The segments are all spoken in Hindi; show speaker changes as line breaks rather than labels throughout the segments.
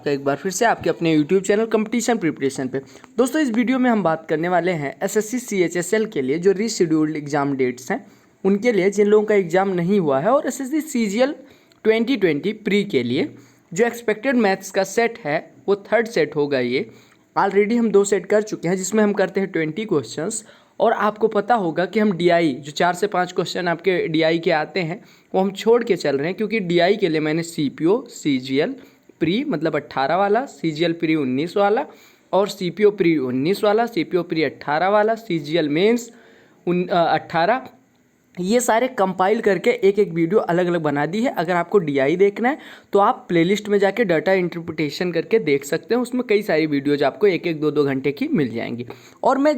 आपका एक बार फिर से आपके अपने YouTube चैनल कंपटीशन प्रिपरेशन पे। दोस्तों इस वीडियो में हम बात करने वाले हैं एसएससी CHSL के लिए जो रीशेड्यूल्ड एग्जाम डेट्स हैं उनके लिए, जिन लोगों का एग्जाम नहीं हुआ है, और एसएससी CGL 2020 प्री के लिए जो एक्सपेक्टेड मैथ्स का सेट है वो थर्ड सेट होगा। ये ऑलरेडी हम 2 सेट कर चुके हैं जिसमें हम करते हैं 20 क्वेश्चंस। और आपको पता होगा कि हम DI जो 4 से 5 क्वेश्चन आपके DI के आते हैं वो हम छोड़ के चल रहे हैं, क्योंकि DI के लिए मैंने CPO CGL प्री मतलब 18 वाला, CGL प्री 19 वाला और CPO प्री 19 वाला, CPO प्री 18 वाला, CGL मेंस 18, ये सारे कंपाइल करके एक एक वीडियो अलग अलग बना दी है। अगर आपको DI देखना है तो आप प्लेलिस्ट में जाके डाटा इंटरप्रिटेशन करके देख सकते हैं, उसमें कई सारी वीडियोज आपको एक एक 2-2 घंटे की मिल जाएंगी। और मैं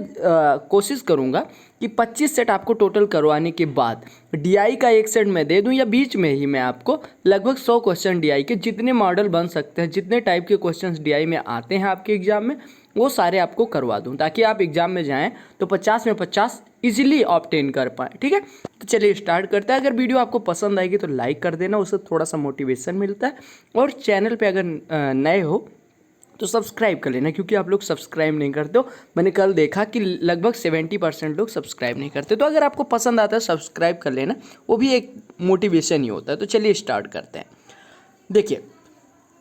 कोशिश करूँगा कि 25 सेट आपको टोटल करवाने के बाद DI का एक सेट मैं दे दूं, या बीच में ही मैं आपको लगभग 100 क्वेश्चन DI के जितने मॉडल बन सकते हैं, जितने टाइप के क्वेश्चंस DI में आते हैं आपके एग्जाम में, वो सारे आपको करवा दूं, ताकि आप एग्जाम में जाएं तो 50 में 50 इजीली ऑब्टेन कर पाएँ। ठीक है, तो चलिए स्टार्ट करते हैं। अगर वीडियो आपको पसंद आएगी तो लाइक कर देना, उससे थोड़ा सा मोटिवेशन मिलता है। और चैनल पे अगर नए हो तो सब्सक्राइब कर लेना, क्योंकि आप लोग सब्सक्राइब नहीं करते हो। मैंने कल देखा कि लगभग 70% लोग सब्सक्राइब नहीं करते। तो अगर आपको पसंद आता है सब्सक्राइब कर लेना, वो भी एक मोटिवेशन ही होता है। तो चलिए स्टार्ट करते हैं। देखिए,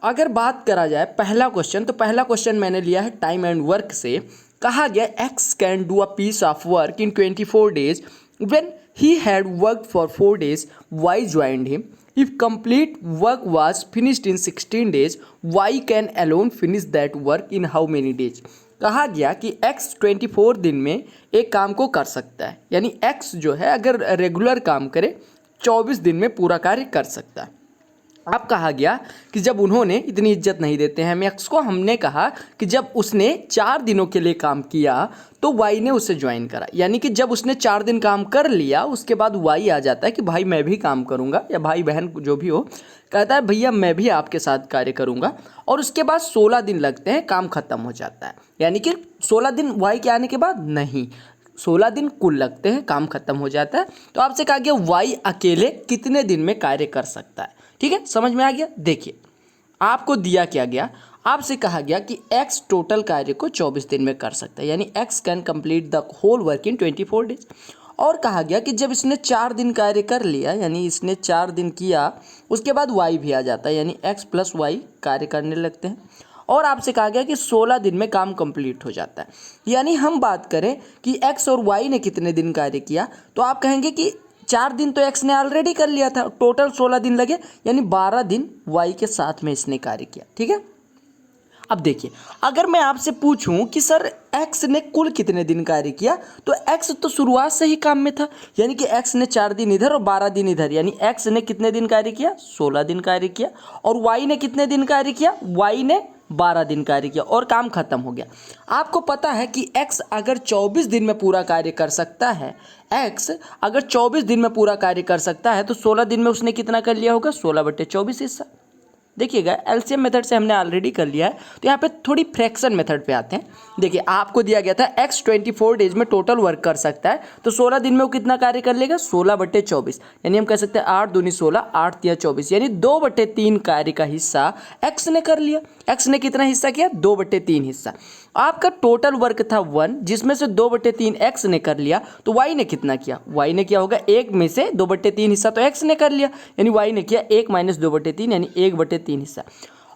अगर बात करा जाए पहला क्वेश्चन, तो पहला क्वेश्चन मैंने लिया है टाइम एंड वर्क से। कहा गया X can do a piece of work in 24 days when he had work for 4 days, Y joined him. If complete work was finished in 16 days, Y can alone finish that work in how many days? कहा गया कि X 24 दिन में एक काम को कर सकता है, यानी X जो है अगर रेगुलर काम करे 24 दिन में पूरा कार्य कर सकता है। अब कहा गया कि जब उन्होंने, इतनी इज्जत नहीं देते हैं हम एक्स को, हमने कहा कि जब उसने 4 दिनों के लिए काम किया तो वाई ने उसे ज्वाइन करा, यानी कि जब उसने 4 दिन काम कर लिया उसके बाद वाई आ जाता है कि भाई मैं भी काम करूंगा, या भाई बहन जो भी हो कहता है भैया मैं भी आपके साथ कार्य करूंगा। और उसके बाद 16 दिन लगते हैं, काम खत्म हो जाता है। यानी कि 16 दिन वाई के आने के बाद नहीं, 16 दिन कुल लगते हैं, काम खत्म हो जाता है। तो आपसे कहा गया वाई अकेले कितने दिन में कार्य कर सकता है। ठीक है, समझ में आ गया। देखिए, आपको दिया क्या गया, आपसे कहा गया कि x टोटल कार्य को 24 दिन में कर सकता है, यानी x can complete the whole work in 24 days। और कहा गया कि जब इसने 4 दिन कार्य कर लिया, यानी इसने 4 दिन किया, उसके बाद y भी आ जाता है, यानी x प्लस वाई कार्य करने लगते हैं। और आपसे कहा गया कि 16 दिन में काम कंप्लीट हो जाता है। यानी हम बात करें कि x और y ने कितने दिन कार्य किया, तो आप कहेंगे कि 4 दिन तो x ने ऑलरेडी कर लिया था, टोटल 16 दिन लगे, यानी 12 दिन y के साथ में इसने कार्य किया। ठीक है, अब देखिए, अगर मैं आपसे पूछूं कि सर x ने कुल कितने दिन कार्य किया, तो x तो शुरुआत से ही काम में था, यानी कि x ने 4 दिन इधर और 12 दिन इधर, यानी x ने कितने दिन कार्य किया, 16 दिन कार्य किया। और y ने कितने दिन कार्य किया, y ने 12 दिन कार्य किया और काम खत्म हो गया। आपको पता है कि x अगर 24 दिन में पूरा कार्य कर सकता है, x अगर 24 दिन में पूरा कार्य कर सकता है, तो 16 दिन में उसने कितना कर लिया होगा, 16/24 हिस्सा। देखिएगा, एलसीएम मेथड से हमने ऑलरेडी कर लिया है, तो यहाँ पे थोड़ी फ्रैक्शन मेथड पे आते हैं। देखिए, आपको दिया गया था x 24 डेज में टोटल वर्क कर सकता है, तो 16 दिन में वो कितना कार्य कर लेगा, 16/24, यानी हम कह सकते हैं 8 दूनी 16, 8 तिया 24, यानी 2/3 कार्य का हिस्सा x ने कर लिया। x ने कितना हिस्सा किया, 2/3 हिस्सा। आपका टोटल वर्क था 1, जिसमें से 2/3 x ने कर लिया, तो y ने कितना किया, y ने किया होगा 1 में से 2/3 हिस्सा तो x ने कर लिया, यानी y ने किया 1 - 2/3, यानी 1/3 हिस्सा।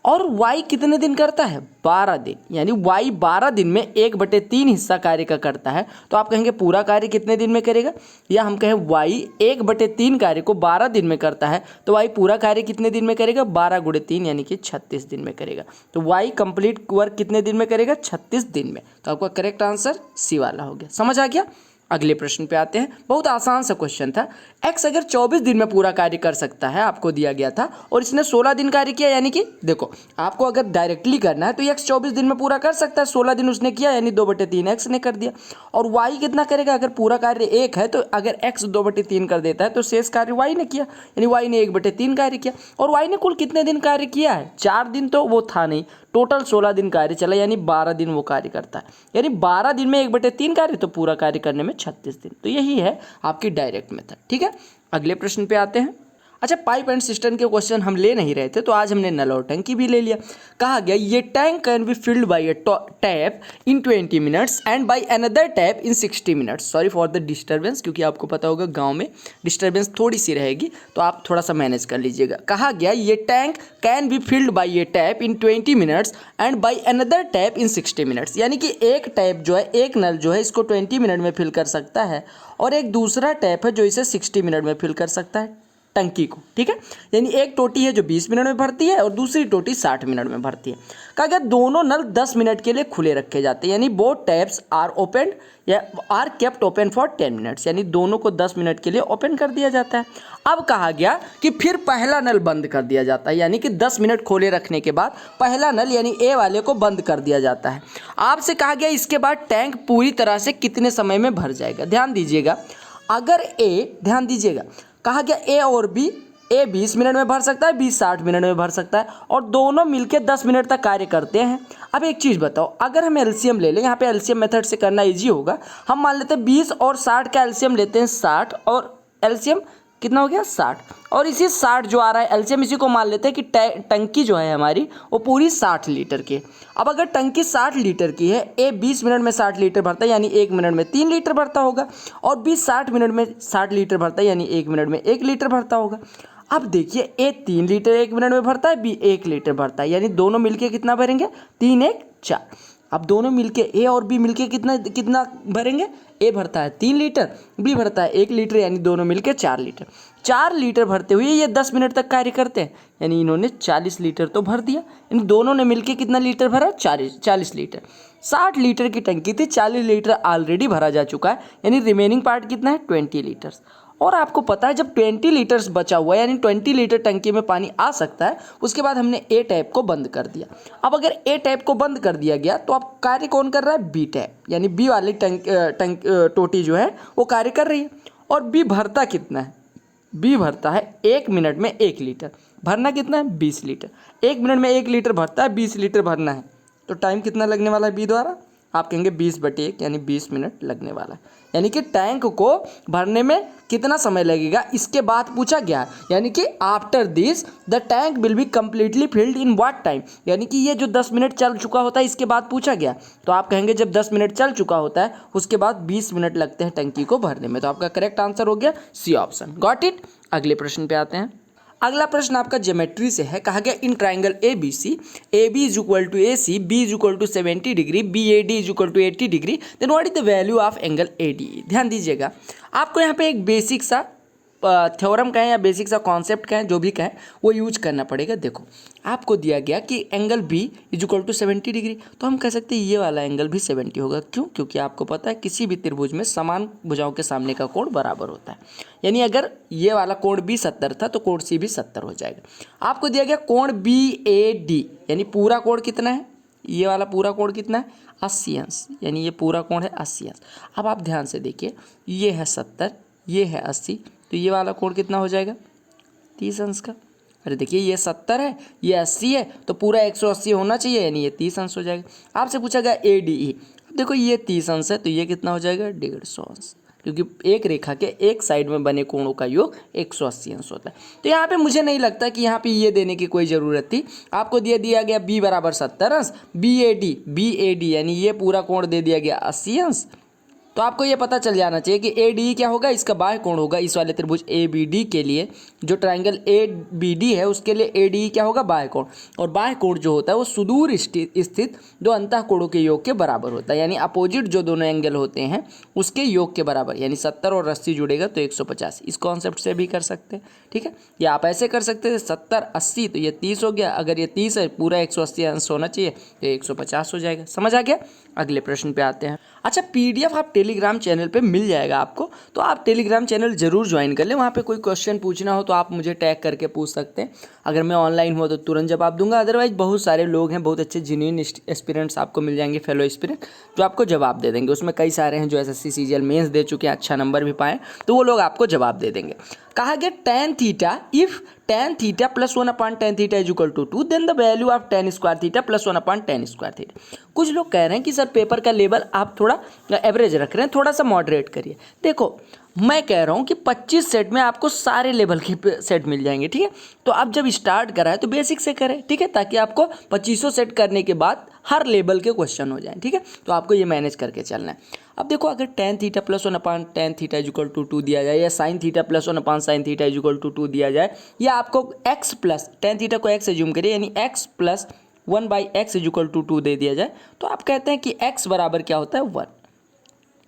और y कितने दिन करता है, 12 दिन, यानी y 12 दिन में 1/3 हिस्सा कार्य का करता है। तो आप कहेंगे पूरा कार्य कितने दिन में करेगा, या हम कहें y 1/3 कार्य को 12 दिन में करता है, तो y पूरा कार्य कितने दिन में करेगा, 12 × 3 यानी कि 36 दिन में करेगा। तो y कंप्लीट वर्क कितने दिन में करेगा, 36 दिन में। तो आपका करेक्ट आंसर सी वाला हो गया। समझ आ गया। अगले प्रश्न पे आते हैं, बहुत आसान सा क्वेश्चन था। x अगर 24 दिन में पूरा कार्य कर सकता है, आपको दिया गया था, और इसने 16 दिन कार्य किया, यानी कि देखो आपको अगर डायरेक्टली करना है तो x 24 दिन में पूरा कर सकता है, 16 दिन उसने किया, यानी 2/3 x ने कर दिया। और y कितना करेगा, अगर पूरा कार्य 1 है तो अगर x 2/3 कर देता है तो शेष कार्य y ने किया, यानी y ने 1/3 कार्य किया। और y ने कुल कितने दिन कार्य किया है, 4 दिन तो वो था नहीं, टोटल 16 दिन कार्य चला, यानी 12 दिन वो कार्य करता है, यानी 12 दिन में 1/3 कार्य, तो पूरा कार्य करने में 36 दिन। तो यही है आपकी डायरेक्ट मेथड। ठीक है, अगले प्रश्न पे आते हैं। अच्छा, पाइप एंड सिस्टम के क्वेश्चन हम ले नहीं रहे थे, तो आज हमने नल और टंकी भी ले लिया। कहा गया ये tank can be filled by A tap in 20 minutes and by another tap in 60 minutes. Sorry for the disturbance, क्योंकि आपको पता होगा गांव में डिस्टर्बेंस थोड़ी सी रहेगी, तो आप थोड़ा सा मैनेज कर लीजिएगा। कहा गया ये tank can be filled by A tap in 20 minutes and by another tap in 60 minutes, यानी कि एक टैप जो है, एक नल जो है, इसको 20 मिनट में फिल कर सकता है और एक दूसरा टैप है जो इसे 60 मिनट में फिल कर सकता है टंकी को। ठीक है, यानी एक टोटी है जो 20 मिनट में भरती है और दूसरी टोटी 60 मिनट में भरती है। कहा गया दोनों नल 10 मिनट के लिए खुले रखे जाते हैं, यानी बोथ टैप्स आर ओपन या are kept open for 10 minutes, यानी दोनों को 10 मिनट के लिए ओपन कर दिया जाता है। अब कहा गया कि फिर पहला नल बंद कर दिया जाता है, यानी कि 10 मिनट खोले रखने के बाद पहला नल यानी ए वाले को बंद कर दिया जाता है। आपसे कहा गया इसके बाद टैंक पूरी तरह से कितने समय में भर जाएगा। ध्यान दीजिएगा, अगर ए, ध्यान दीजिएगा, कहा गया ए और बी, ए 20 मिनट में भर सकता है, बी 60 मिनट में भर सकता है और दोनों मिलकर 10 मिनट तक कार्य करते हैं। अब एक चीज़ बताओ, अगर हम एलसीएम ले लें, यहाँ पे एलसीएम मेथड से करना इजी होगा। हम मान लेते हैं 20 और 60 का एलसीएम लेते हैं 60, और एलसीएम कितना हो गया 60, और इसी 60 जो आ रहा है एलसीएम, इसी को मान लेते हैं कि टंकी जो है हमारी वो पूरी 60 लीटर की है। अब अगर टंकी 60 लीटर की है, ए 20 मिनट में 60 लीटर भरता है, यानी 1 मिनट में 3 लीटर भरता होगा, और बी 60 मिनट में 60 लीटर भरता है, यानी 1 मिनट में 1 लीटर भरता होगा। अब देखिए, ए 3 लीटर 1 मिनट में भरता है, बी 1 लीटर भरता है, यानी दोनों मिलके कितना भरेंगे, 3 1 4। अब दोनों मिलके ए और बी मिलके कितना भरेंगे, ए भरता है 3 लीटर, बी भरता है 1 लीटर, यानी दोनों मिलके 4 लीटर। 4 लीटर भरते हुए ये 10 मिनट तक कार्य करते हैं, यानी इन्होंने 40 लीटर तो भर दिया। इन दोनों ने मिलके कितना लीटर भरा, 40 लीटर। 60 लीटर की टंकी थी, 40 लीटर ऑलरेडी भरा जा चुका है, यानी रिमेनिंग पार्ट कितना है, 20 लीटर्स। और आपको पता है जब 20 लीटर्स बचा हुआ है, यानी 20 लीटर टंकी में पानी आ सकता है, उसके बाद हमने ए टैप को बंद कर दिया। अब अगर ए टैप को बंद कर दिया गया तो अब कार्य कौन कर रहा है, बी टैप, यानी बी वाली टोटी जो है वो कार्य कर रही है। और बी भरता कितना है, बी भरता है 1 मिनट में 1 लीटर। भरना कितना है, 20 लीटर। 1 मिनट में 1 लीटर भरता है, 20 लीटर भरना है, तो टाइम कितना लगने वाला है बी द्वारा, आप कहेंगे 20/1, यानी 20 मिनट लगने वाला है। यानी कि टैंक को भरने में कितना समय लगेगा, इसके बाद पूछा गया, यानी कि after this the tank will be completely filled in what time, यानी कि ये जो 10 मिनट चल चुका होता है इसके बाद पूछा गया, तो आप कहेंगे जब 10 मिनट चल चुका होता है उसके बाद 20 मिनट लगते हैं टंकी को भरने में। तो आपका करेक्ट आंसर हो गया सी ऑप्शन। Got it. अगले प्रश्न पे आते हैं। अगला प्रश्न आपका ज्योमेट्री से है। कहा गया in triangle A B C, A B is equal to A C, B is equal to 70 degree, B A D is equal to 80 degree, then what is the value of angle A D. ध्यान दीजिएगा, आपको यहाँ पे एक बेसिक सा थ्योरम कहें या बेसिक सा कॉन्सेप्ट कहें, जो भी कहें वो यूज करना पड़ेगा। देखो, आपको दिया गया कि angle B is equal to 70 degree, तो हम कह सकते हैं ये वाला एंगल भी 70 होगा। क्यों? क्योंकि आपको पता है किसी भी त्रिभुज में समान भुजाओं के सामने का कोण बराबर होता है, यानी अगर ये वाला कोण बी 70 था तो कोण सी भी 70 हो जाएगा। आपको दिया गया कोण बी ए डी, यानी पूरा कोण कितना है, ये वाला पूरा कोण कितना है, 80 अंश, यानी ये पूरा कोण है 80 अंश। अब आप ध्यान से देखिए, ये है 70, ये है 80, तो ये वाला कोण कितना हो जाएगा, 30 अंश का। अरे देखिए, ये 70 है, ये 80 है, तो पूरा 180 होना चाहिए, यानी ये 30 अंश हो जाएगा। आपसे पूछा गया ए डी ई, अब देखो ये 30 अंश है, तो ये कितना हो जाएगा, 150 अंश, क्योंकि एक रेखा के एक साइड में बने कोणों का योग 180 अंश होता है। तो यहाँ पे मुझे नहीं लगता कि यहाँ पे ये देने की कोई ज़रूरत थी। आपको दिया गया बी बराबर 70 अंश, बी ए डी यानी ये पूरा कोण दे दिया गया 80 अंश। तो आपको ये पता चल जाना चाहिए कि ए डी क्या होगा, इसका बाह्य कोण होगा। इस वाले त्रिभुज ए बी डी के लिए, जो ट्राइंगल ए बी डी है उसके लिए ए डी क्या होगा, बाह्य कोण। और बाह्य कोण जो होता है वो सुदूर स्थित दो अंतः कोणों के योग के बराबर होता है, यानी अपोजिट जो दोनों एंगल होते हैं उसके योग के बराबर, यानी 70 और 80 जुड़ेगा तो 150। इस कॉन्सेप्ट से भी कर सकते हैं, ठीक है। या आप ऐसे कर सकते हैं 70 80, तो ये 30 हो गया। अगर ये 30 है, पूरा 180 अंश होना चाहिए, तो 150 हो जाएगा। समझ आ गया। अगले प्रश्न पे आते हैं। अच्छा, पीडीएफ आप टेलीग्राम चैनल पे मिल जाएगा आपको, तो आप टेलीग्राम चैनल जरूर ज्वाइन कर लें। वहाँ पे कोई क्वेश्चन पूछना हो तो आप मुझे टैग करके पूछ सकते हैं। अगर मैं ऑनलाइन हुआ तो तुरंत जवाब दूंगा, अदरवाइज बहुत सारे लोग हैं, बहुत अच्छे जेन्युइन एस्पिरेंट्स आपको मिल जाएंगे, फेलो एस्पिरेंट, जो आपको जवाब दे देंगे। उसमें कई सारे हैं जो एसएससी सीजीएल मेंस दे चुके हैं, अच्छा नंबर भी पाएँ, तो वो लोग आपको जवाब दे देंगे। कहा गया tan theta, if tan theta plus 1/tan theta is equal to 2 then the value of tan square theta plus 1/tan square theta. कुछ लोग कह रहे हैं कि सर पेपर का लेवल आप थोड़ा एवरेज रख रहे हैं, थोड़ा सा मॉडरेट करिए। देखो मैं कह रहा हूँ कि 25 सेट में आपको सारे लेवल के सेट मिल जाएंगे, ठीक है। तो आप जब स्टार्ट कराए तो बेसिक से करें, ठीक है, ताकि आपको 2500 सेट करने के बाद हर लेवल के क्वेश्चन हो जाएं, ठीक है। तो आपको ये मैनेज करके चलना है। अब देखो अगर tan theta plus 1/tan theta is equal to 2 दिया जाए, या sin theta plus 1/sin theta is equal to 2 दिया जाए, या आपको x प्लस tan थीटा को x एज्यूम करिए, यानी x plus 1/x is equal to 2 दे दिया जाए, तो आप कहते हैं कि x बराबर क्या होता है 1।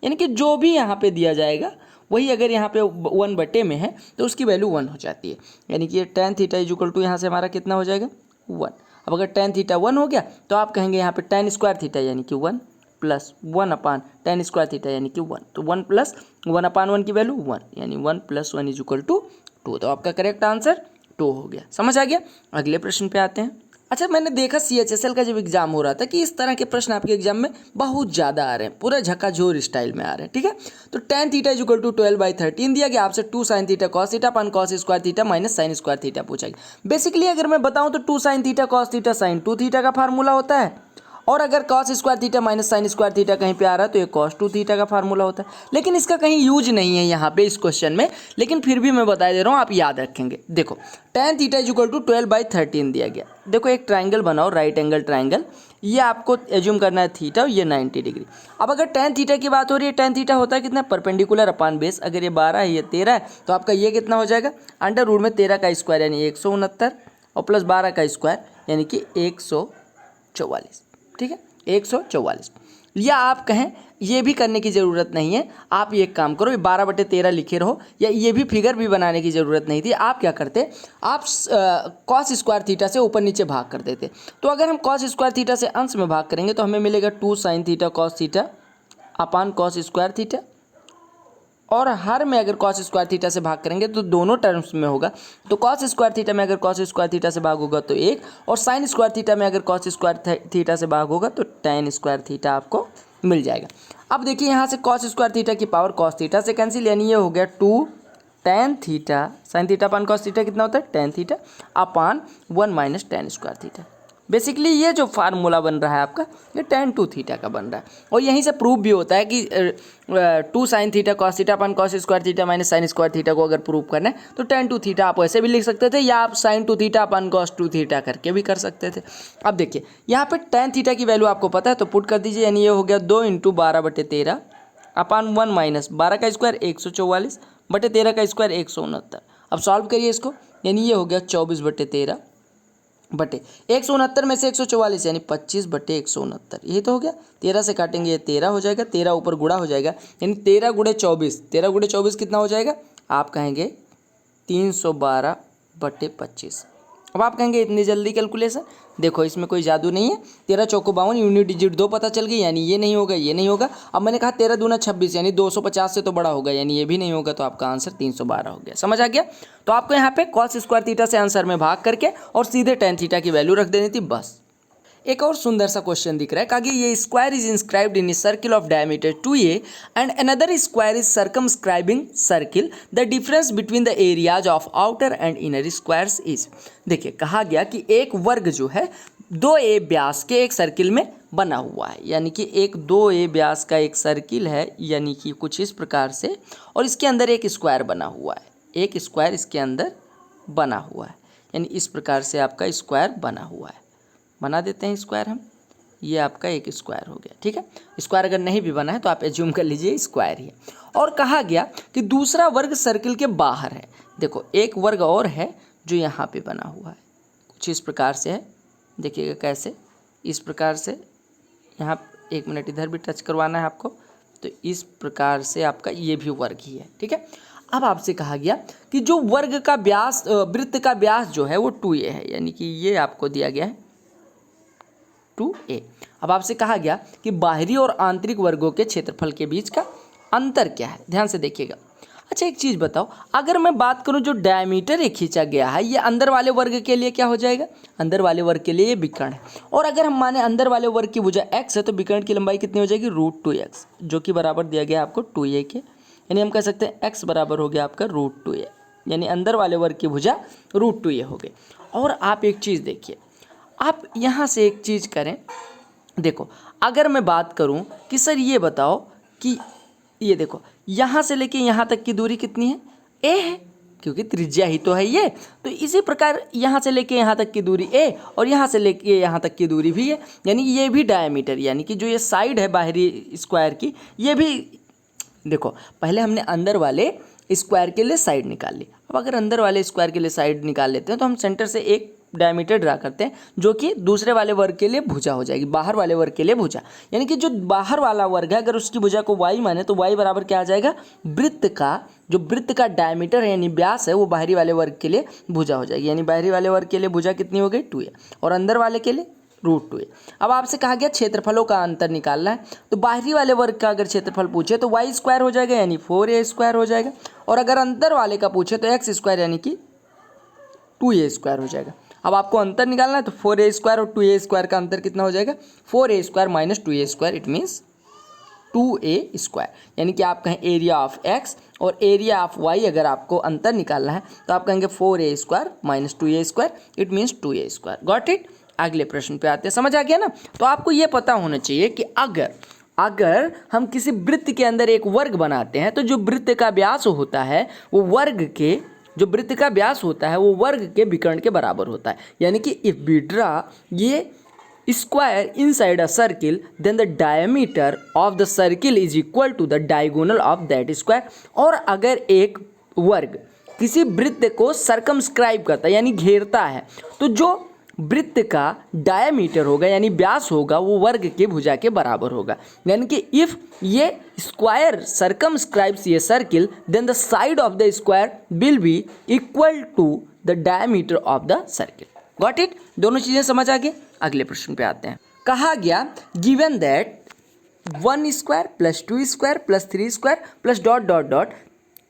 यानी कि जो भी यहाँ पे दिया जाएगा वही अगर यहाँ पे 1/, में है तो उसकी वैल्यू 1 हो जाती है। यानी कि ये tan theta is equal to यहाँ से हमारा कितना हो जाएगा 1। अब अगर tan थीटा 1 हो गया तो आप कहेंगे यहाँ पे tan स्क्वायर थीटा यानी कि 1 प्लस 1/tan स्क्वायर थीटा यानी कि 1, तो 1 प्लस 1/1 की वैल्यू 1, यानी 1 + 1 इज इक्वल टू 2। तो आपका करेक्ट आंसर 2 हो गया। समझ आ गया। अगले प्रश्न पे आते हैं। अच्छा, मैंने देखा CHSL का जब एग्जाम हो रहा था कि इस तरह के प्रश्न आपके एग्जाम में बहुत ज़्यादा आ रहे हैं, पूरा झकाझोर स्टाइल में आ रहे हैं, ठीक है। तो tan theta is equal to 12/13 दिया गया, आपसे 2 sin थीटा cos थीटा अपन cos square theta minus sin square theta पूछा गया। बेसिकली अगर मैं बताऊं तो 2 sin theta cos theta sin 2 theta का फार्मूला होता है, और अगर cos square theta minus sin square theta कहीं पे आ रहा है तो ये cos 2 थीटा का फार्मूला होता है। लेकिन इसका कहीं यूज नहीं है यहाँ पे इस क्वेश्चन में, लेकिन फिर भी मैं बता दे रहा हूँ, आप याद रखेंगे। देखो tan theta is equal to 12/13 दिया गया। देखो एक ट्राइंगल बनाओ, राइट एंगल ट्राइंगल, ये आपको एज्यूम करना है थीटा, और ये 90 डिग्री। अब अगर tan थीटा की बात हो रही है, tan थीटा होता है कितना, परपेंडिकुलर अपान बेस। अगर ये 12 है ये 13 है तो आपका ये कितना हो जाएगा, अंडर रूट में 13 का स्क्वायर यानी 169 और प्लस 12 का स्क्वायर यानी कि 144, ठीक है, 144। या आप कहें ये भी करने की ज़रूरत नहीं है, आप ये एक काम करो, ये 12/13 लिखे रहो, या ये भी फिगर भी बनाने की ज़रूरत नहीं थी। आप क्या करते, आप cos स्क्वायर थीटा से ऊपर नीचे भाग कर देते। तो अगर हम cos स्क्वायर थीटा से अंश में भाग करेंगे तो हमें मिलेगा 2 sin theta cos theta upon cos square theta, और हर में अगर cos स्क्वायर थीटा से भाग करेंगे तो दोनों टर्म्स में होगा। तो cos स्क्वायर थीटा में अगर cos स्क्वायर थीटा से भाग होगा तो 1, और sin स्क्वायर थीटा में अगर cos स्क्वायर थीटा से भाग होगा तो tan स्क्वायर थीटा आपको मिल जाएगा। अब देखिए यहाँ से cos स्क्वायर थीटा की पावर cos थीटा से कैंसिल, यानी ये हो गया 2 tan theta sin theta upon cos theta कितना होता है tan theta upon 1 minus tan square theta. Basically ये जो फार्मूला बन रहा है आपका, ये tan 2 थीटा का बन रहा है, और यहीं से प्रूव भी होता है कि 2 sin थीटा cos थीटा अपन cos square theta minus sin square theta को अगर प्रूव करना है तो tan 2 थीटा आप ऐसे भी लिख सकते थे, या आप sin 2 थीटा अपन cos 2 थीटा करके भी कर सकते थे। अब देखिए यहाँ पे tan थीटा की वैल्यू आपको पता है तो पुट कर दीजिए, यानी ये हो गया 2 × 12/13 अपान 1 माइनस 12 का स्क्वायर 144 बटे 13 का स्क्वायर 169। अब सॉल्व करिए इसको, यानी ये हो गया 24/13 बटे 169 में से 144 यानी 25/169, यही तो हो गया। 13 से काटेंगे ये 13 हो जाएगा, 13 ऊपर गुणा हो जाएगा, यानी 13 × 24, 13 × 24 कितना हो जाएगा, आप कहेंगे 312/25। अब आप कहेंगे इतनी जल्दी कैलकुलेशन, देखो इसमें कोई जादू नहीं है। 13 चौको 52, यूनिट डिजिट 2 पता चल गई, यानी ये नहीं होगा, ये नहीं होगा। अब मैंने कहा 13 दूना 26 यानी 250 से तो बड़ा होगा, यानी ये भी नहीं होगा, तो आपका आंसर 312 हो गया। समझ आ गया। तो आपको यहाँ पे cos स्क्वायर थीटा से आंसर में भाग करके और सीधे tan थीटा की वैल्यू रख देनी थी, बस। एक और सुंदर सा क्वेश्चन दिख रहा है, कहा ये square is inscribed in a circle of diameter 2a and another square is circumscribing circle, the difference between the areas of outer and inner squares is. देखिए कहा गया कि एक वर्ग जो है 2a व्यास के एक सर्किल में बना हुआ है, यानी कि एक 2a व्यास का एक सर्किल है, यानी कि कुछ इस प्रकार से, और इसके अंदर एक स्क्वायर बना हुआ है, एक स्क्वायर इसके अंदर बना हुआ है, यानी इस प्रकार से आपका स्क्वायर बना हुआ है। बना देते हैं स्क्वायर हम, ये आपका एक स्क्वायर हो गया, ठीक है। स्क्वायर अगर नहीं भी बना है तो आप एज्यूम कर लीजिए स्क्वायर ही है। और कहा गया कि दूसरा वर्ग सर्किल के बाहर है। देखो एक वर्ग और है जो यहाँ पे बना हुआ है, कुछ इस प्रकार से है, देखिएगा कैसे, इस प्रकार से, यहाँ 1 मिनट इधर भी टच करवाना है आपको, तो इस प्रकार से आपका ये भी वर्ग ही है, ठीक है। अब आपसे कहा गया कि जो वर्ग का व्यास, वृत्त का व्यास जो है वो 2a है, यानी कि ये आपको दिया गया है 2a। अब आपसे कहा गया कि बाहरी और आंतरिक वर्गों के क्षेत्रफल के बीच का अंतर क्या है, ध्यान से देखिएगा। अच्छा एक चीज़ बताओ, अगर मैं बात करूं जो डायमीटर एक खींचा गया है, ये अंदर वाले वर्ग के लिए क्या हो जाएगा, अंदर वाले वर्ग के लिए ये विकर्ण है, और अगर हम माने अंदर वाले वर्ग की भुजा x है तो विकर्ण की लंबाई कितनी हो जाएगी, √2x, जो कि बराबर दिया गया आपको 2a के, यानी हम कह सकते हैं x बराबर हो गया आपका √2a। यानी अंदर वाले वर्ग की भुजा √2 ये हो गई। और आप एक चीज़ देखिए, आप यहाँ से एक चीज़ करें, देखो अगर मैं बात करूँ कि सर ये बताओ कि ये देखो यहाँ से लेके यहाँ तक की दूरी कितनी है, ए है, क्योंकि त्रिज्या ही तो है ये। तो इसी प्रकार यहाँ से लेके यहाँ तक की दूरी ए और यहाँ से लेके यहाँ तक की दूरी भी है, यानी ये भी डायमीटर, यानी कि जो ये साइड है बाहरी स्क्वायर की, ये भी देखो पहले हमने अंदर वाले स्क्वायर के लिए साइड निकाल ली। अब अगर अंदर वाले स्क्वायर के लिए साइड निकाल लेते हैं तो हम सेंटर से एक डायमीटर ड्रा करते हैं जो कि दूसरे वाले वर्ग के लिए भुजा हो जाएगी, बाहर वाले वर्ग के लिए भुजा। यानी कि जो बाहर वाला वर्ग है अगर उसकी भुजा को y माने तो y बराबर क्या आ जाएगा, वृत्त का डायमीटर है यानी व्यास है वो बाहरी वाले वर्ग के लिए भुजा हो जाएगी। यानी बाहरी वाले वर्ग के लिए भुजा कितनी हो गई 2a और अंदर वाले के लिए √2a। अब आपसे कहा गया क्षेत्रफलों का अंतर निकालना है, तो बाहरी वाले वर्ग का अगर क्षेत्रफल पूछे तो y² हो जाएगा यानी 4a² हो जाएगा, और अगर अंदर वाले का पूछे तो x² यानी कि 2a² हो जाएगा। अब आपको अंतर निकालना है तो 4a² और 2a² का अंतर कितना हो जाएगा, 4a² minus 2a², it means 2a²। यानी कि आप कहें एरिया ऑफ x और एरिया ऑफ y अगर आपको अंतर निकालना है तो आप कहेंगे 4a² minus 2a², it means 2a²। Got it. अगले प्रश्न पे आते हैं, समझ आ गया ना। तो आपको ये पता होना चाहिए कि अगर हम किसी वृत्त के अंदर एक वर्ग बनाते हैं तो जो वृत्त का व्यास होता है वो वर्ग के विकर्ण के बराबर होता है। यानी कि इफ वी ड्रा ये square inside a circle then the diameter of the circle is equal to the diagonal of that square. और अगर एक वर्ग किसी वृत्त को सर्कमस्क्राइब करता है यानी घेरता है तो जो वृत्त का डायमीटर होगा यानी व्यास होगा वो वर्ग के भुजा के बराबर होगा। यानी कि इफ ये स्क्वायर सर्कमस्क्राइब्स ये circle then the side of the square will be equal to the diameter of the circle. Got it. दोनों चीजें समझ आ गई। अगले प्रश्न पे आते हैं। कहा गया given that 1² plus 2² plus 3² plus dot dot dot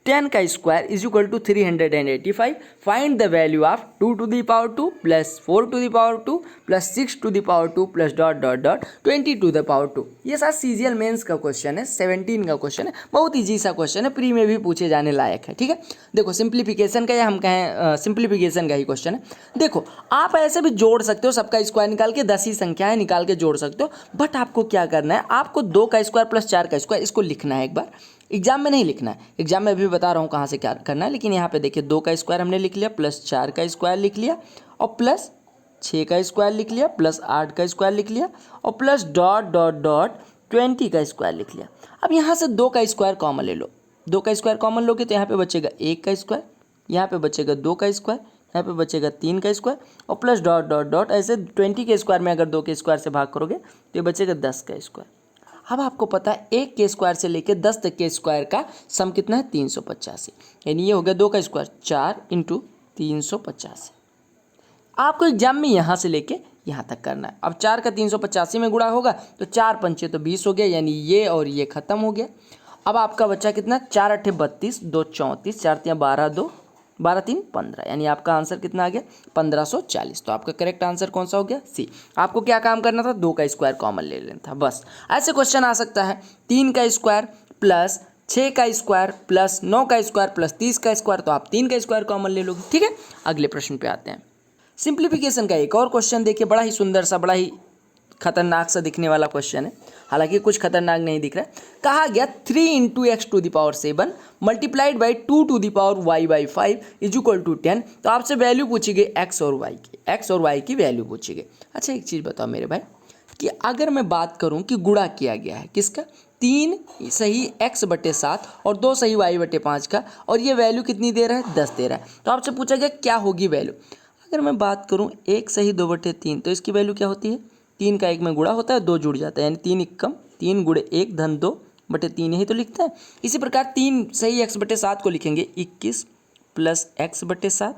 10 का square is equal to 385। Find the value of 2 to the power 2 plus 4 to the power 2 plus 6 to the power 2 plus dot dot dot 20 to the power 2। ये सारा सीजीएल मेंस का क्वेश्चन है, 17 का क्वेश्चन है, बहुत ईजी सा क्वेश्चन है, प्री में भी पूछे जाने लायक है। ठीक है, देखो सिंप्लीफिकेशन का या हम कहें सिंप्लीफिकेशन का ही क्वेश्चन है। देखो आप ऐसे भी जोड़ सकते हो, सबका स्क्वायर निकाल के 10 ही संख्या है निकाल के जोड़ सकते हो, बट आपको क्या करना है, आपको 2 का स्क्वायर प्लस 4 का स्क्वायर इसको लिखना है। एक बार एग्जाम में नहीं लिखना है, एग्जाम में अभी बता रहा हूँ कहाँ से क्या करना है, लेकिन यहाँ पे देखिए 2 का स्क्वायर हमने लिख लिया प्लस 4 का स्क्वायर लिख लिया और प्लस 6 का स्क्वायर लिख लिया प्लस 8 का स्क्वायर लिख लिया और प्लस डॉट डॉट डॉट 20 का स्क्वायर लिख लिया। अब यहाँ से 2 का स्क्वायर कॉमन ले लो, 2 का स्क्वायर कॉमन लोगे तो यहाँ पे बचेगा 1 का स्क्वायर, यहाँ पे बचेगा 2 का स्क्वायर, यहाँ पे बचेगा 3 का स्क्वायर और प्लस डॉट डॉट डॉट ऐसे 20 के स्क्वायर में अगर 2 के स्क्वायर से भाग करोगे तो ये बचेगा 10 का स्क्वायर। अब आपको पता है 1 के स्क्वायर से लेकर 10 तक के स्क्वायर का सम कितना है 385, यानी ये हो गया 2 का स्क्वायर 4 × 385। आपको एग्जाम में यहाँ से लेके यहाँ तक करना है। अब 4 का 385 में गुणा होगा तो 4 पंचे तो 20 हो गया, यानी ये और ये खत्म हो गया। अब आपका बच्चा कितना 4 × 8 32, 2 34, 4 × 12 2, 12 3 15, यानी आपका आंसर कितना आ गया 1540। तो आपका करेक्ट आंसर कौन सा हो गया सी। आपको क्या काम करना था, 2 का स्क्वायर कॉमन ले लेना था बस। ऐसे क्वेश्चन आ सकता है 3 का स्क्वायर प्लस 6 का स्क्वायर प्लस 9 का स्क्वायर प्लस 30 का स्क्वायर, तो आप 3 का स्क्वायर कॉमन ले लोगे। ठीक है, अगले प्रश्न पे आते हैं। सिंप्लीफिकेशन का एक और क्वेश्चन देखिए, बड़ा ही सुंदर सा, बड़ा ही खतरनाक सा दिखने वाला क्वेश्चन है, हालांकि कुछ खतरनाक नहीं दिख रहा है। कहा गया 3 × x to the power 7 multiplied by 2 to the power y by 5 is equal to 10। तो आपसे वैल्यू पूछी गई x और y की वैल्यू पूछी गई। अच्छा एक चीज़ बताओ मेरे भाई कि अगर मैं बात करूं कि गुणा किया गया है किसका, 3 सही x/7 और 2 सही y/5 का, और ये वैल्यू कितनी दे रहा है 10 दे रहा है। तो आपसे पूछा गया क्या होगी वैल्यू। अगर मैं बात करूं 1 सही 2/3 तो इसकी वैल्यू क्या होती है, 3 का 1 में गुणा होता है 2 जुड़ जाता है, यानी 3 × 3 × 1 धन 2/3 यही तो लिखता है। इसी प्रकार 3 सही x/7 को लिखेंगे 21 प्लस x/7,